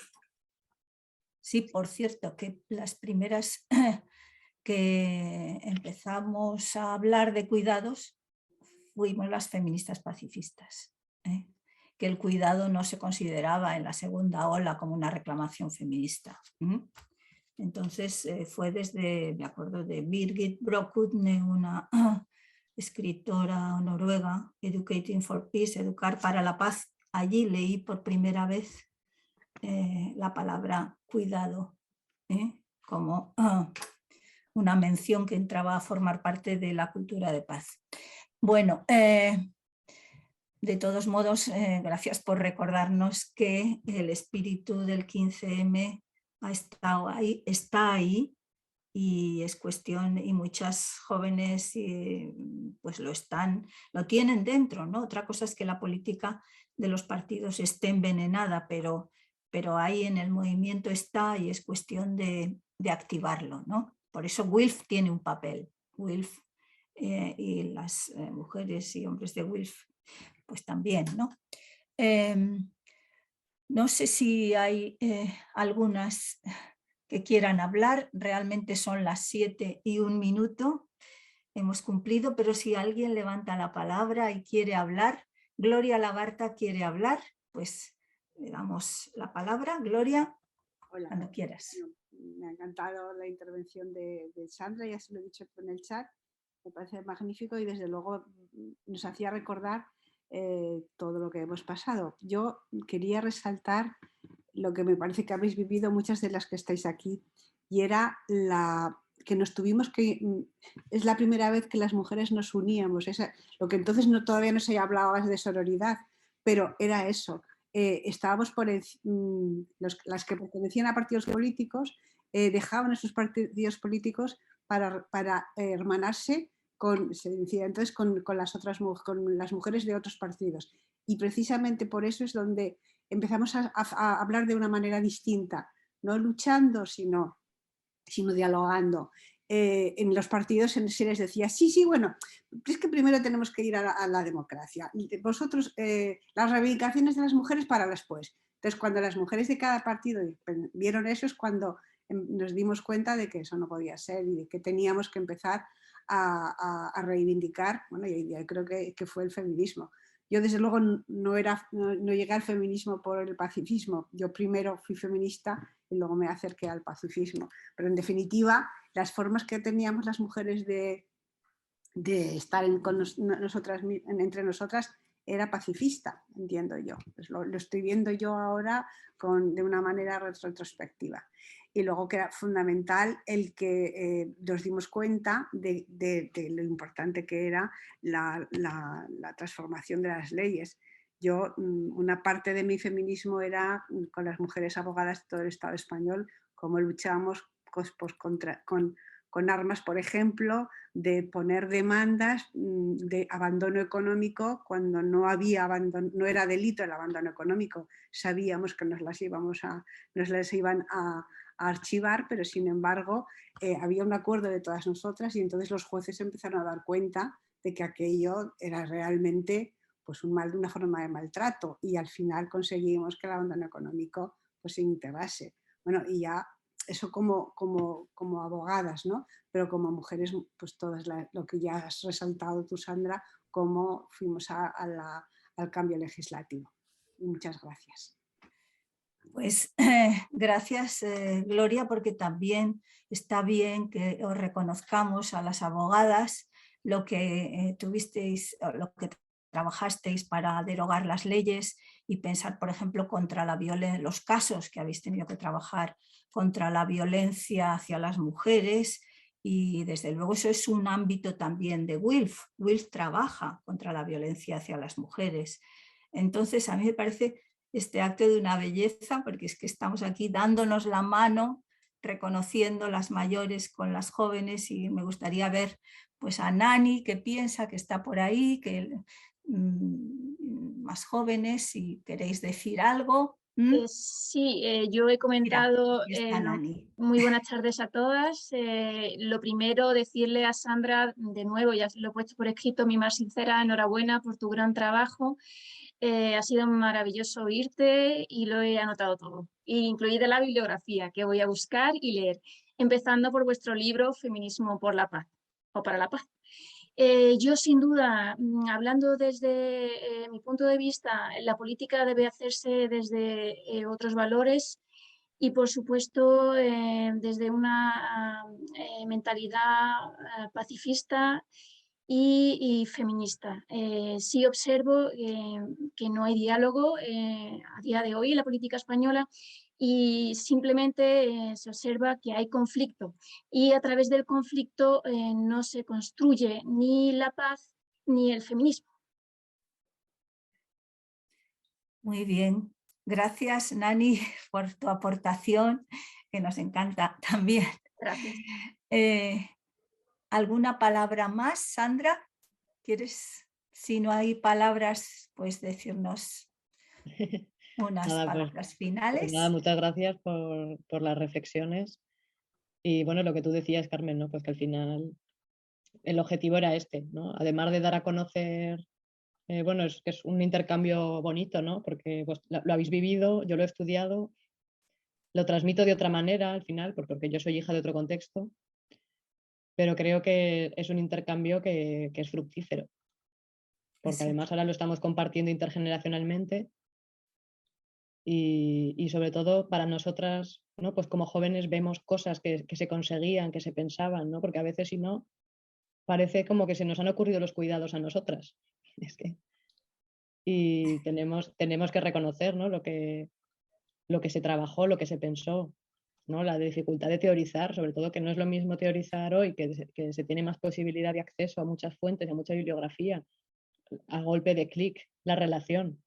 Sí, por cierto, que las primeras que empezamos a hablar de cuidados fuimos las feministas pacifistas, ¿eh? Que el cuidado no se consideraba en la segunda ola como una reclamación feminista. Entonces fue desde, me acuerdo de Birgit Brockutne, una escritora noruega, Educating for Peace, Educar para la Paz. Allí leí por primera vez la palabra cuidado, como una mención que entraba a formar parte de la cultura de paz. Bueno, de todos modos, gracias por recordarnos que el espíritu del 15M ha estado ahí, está ahí, y es cuestión, y muchas jóvenes pues lo tienen dentro, ¿no? Otra cosa es que la política de los partidos esté envenenada, pero ahí en el movimiento está y es cuestión de activarlo, ¿no? Por eso WILF tiene un papel. WILF y las mujeres y hombres de WILF pues también, ¿no? No sé si hay algunas que quieran hablar. Realmente son las 7:01. Hemos cumplido, pero si alguien levanta la palabra y quiere hablar, Gloria Lagarta quiere hablar, pues le damos la palabra. Gloria, hola, cuando quieras. Me ha encantado la intervención de Sandra, ya se lo he dicho en el chat, me parece magnífico y desde luego nos hacía recordar todo lo que hemos pasado. Yo quería resaltar lo que me parece que habéis vivido muchas de las que estáis aquí, y era que nos tuvimos que... Es la primera vez que las mujeres nos uníamos, lo que entonces todavía no se hablaba de sororidad, pero era eso. Estábamos las que pertenecían a partidos políticos dejaban esos partidos políticos para hermanarse se decía entonces con las mujeres de otros partidos, y precisamente por eso es donde empezamos a hablar de una manera distinta, no luchando sino dialogando. En los partidos se les decía, sí, bueno, es que primero tenemos que ir a la democracia. Vosotros, las reivindicaciones de las mujeres para después. Entonces, cuando las mujeres de cada partido vieron eso, es cuando nos dimos cuenta de que eso no podía ser y de que teníamos que empezar a reivindicar, bueno, y creo que fue el feminismo. Yo desde luego no llegué al feminismo por el pacifismo, yo primero fui feminista y luego me acerqué al pacifismo, pero en definitiva las formas que teníamos las mujeres de estar entre nosotras era pacifista, entiendo yo, pues lo estoy viendo yo ahora de una manera retrospectiva. Y luego que era fundamental el que nos dimos cuenta de lo importante que era la transformación de las leyes. yo, una parte de mi feminismo era con las mujeres abogadas de todo el Estado español, cómo luchábamos pues, con armas, por ejemplo, de poner demandas de abandono económico cuando no había abandono, no era delito el abandono económico. Sabíamos que nos las iban a archivar, pero sin embargo había un acuerdo de todas nosotras y entonces los jueces empezaron a dar cuenta de que aquello era realmente pues una forma de maltrato y al final conseguimos que el abandono económico pues, se integrase. Bueno, y ya eso como abogadas, ¿no? Pero como mujeres, pues todas lo que ya has resaltado tú, Sandra, cómo fuimos al cambio legislativo. Muchas gracias. Pues gracias, Gloria, porque también está bien que os reconozcamos a las abogadas lo que tuvisteis, lo que trabajasteis para derogar las leyes y pensar, por ejemplo, contra la violencia, los casos que habéis tenido que trabajar contra la violencia hacia las mujeres, y desde luego eso es un ámbito también de WILF. WILF trabaja contra la violencia hacia las mujeres. Entonces a mí me parece este acto de una belleza, porque es que estamos aquí dándonos la mano, reconociendo las mayores con las jóvenes, y me gustaría ver pues a Nani, que piensa, que está por ahí, que más jóvenes, si queréis decir algo. Sí, yo he comentado, Mira, Nani. muy buenas tardes a todas. Lo primero, decirle a Sandra, de nuevo, ya lo he puesto por escrito, mi más sincera enhorabuena por tu gran trabajo. Ha sido maravilloso oírte y lo he anotado todo, incluida la bibliografía que voy a buscar y leer, empezando por vuestro libro Feminismo por la Paz, o para la Paz. Yo sin duda, hablando desde mi punto de vista, la política debe hacerse desde otros valores y por supuesto desde una mentalidad pacifista y feminista. Sí observo que no hay diálogo a día de hoy en la política española y simplemente se observa que hay conflicto y a través del conflicto no se construye ni la paz ni el feminismo. Muy bien, gracias Nani por tu aportación, que nos encanta también. Gracias. ¿Alguna palabra más, Sandra? ¿Quieres, si no hay palabras, pues decirnos unas palabras finales? Pues nada, muchas gracias por las reflexiones. Y bueno, lo que tú decías, Carmen, ¿no? Pues que al final el objetivo era este, ¿no? Además de dar a conocer, bueno, es que es un intercambio bonito, ¿no? Porque pues, lo habéis vivido, yo lo he estudiado, lo transmito de otra manera al final, porque yo soy hija de otro contexto, pero creo que es un intercambio que es fructífero. Porque además ahora lo estamos compartiendo intergeneracionalmente y sobre todo para nosotras, ¿no? Pues como jóvenes vemos cosas que se conseguían, que se pensaban, ¿no? Porque a veces si no, parece como que se nos han ocurrido los cuidados a nosotras. Es que, y tenemos que reconocer, ¿no? lo que se trabajó, lo que se pensó, ¿no? La dificultad de teorizar, sobre todo que no es lo mismo teorizar hoy, que se tiene más posibilidad de acceso a muchas fuentes, a mucha bibliografía, a golpe de clic, la relación.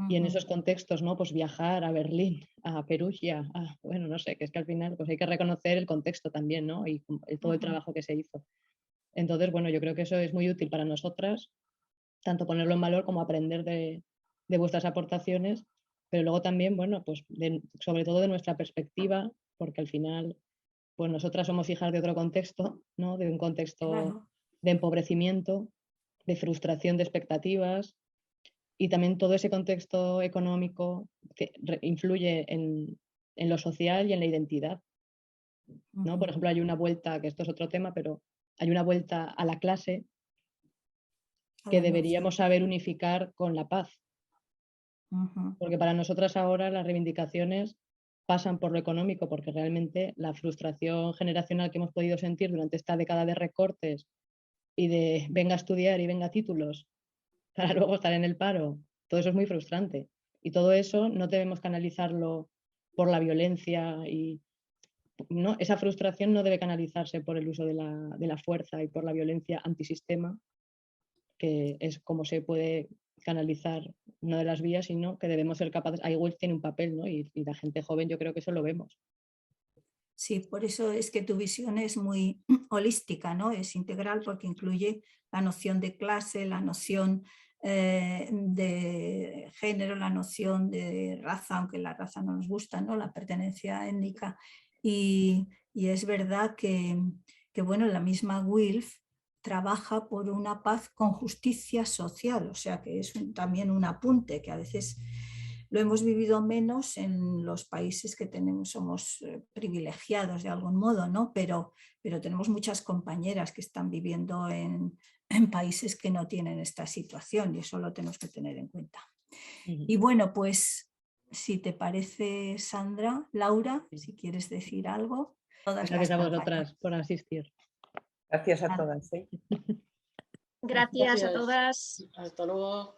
Y en esos contextos, ¿no? Pues viajar a Berlín, a Perugia, bueno, no sé, que es que al final pues hay que reconocer el contexto también, ¿no? Y todo el trabajo que se hizo. Entonces, bueno, yo creo que eso es muy útil para nosotras, tanto ponerlo en valor como aprender de vuestras aportaciones, pero luego también, bueno, pues sobre todo de nuestra perspectiva, porque al final, pues nosotras somos hijas de otro contexto, ¿no? De un contexto de empobrecimiento, de frustración de expectativas, y también todo ese contexto económico que influye en lo social y en la identidad, ¿no? Por ejemplo, hay una vuelta, que esto es otro tema, pero hay una vuelta a la clase que deberíamos saber unificar con la paz. Porque para nosotras ahora las reivindicaciones pasan por lo económico, porque realmente la frustración generacional que hemos podido sentir durante esta década de recortes y de venga a estudiar y venga a títulos para luego estar en el paro, todo eso es muy frustrante. Y todo eso no debemos canalizarlo por la violencia y ¿no? Esa frustración no debe canalizarse por el uso de la fuerza y por la violencia antisistema, que es como se puede canalizar una de las vías, sino que debemos ser capaces, iWorld tiene un papel, ¿no? Y la gente joven yo creo que eso lo vemos. Sí, por eso es que tu visión es muy holística, ¿no? Es integral porque incluye la noción de clase, la noción de género, la noción de raza, aunque la raza no nos gusta, ¿no? La pertenencia étnica. Y es verdad que bueno, la misma WILF trabaja por una paz con justicia social, o sea que es también un apunte que a veces lo hemos vivido menos en los países que somos privilegiados de algún modo, ¿no? Pero tenemos muchas compañeras que están viviendo en países que no tienen esta situación y eso lo tenemos que tener en cuenta. Y bueno, pues si te parece, Sandra, Laura, si quieres decir algo. Gracias a vosotras por asistir. Gracias a todas. Gracias a todas. Hasta luego.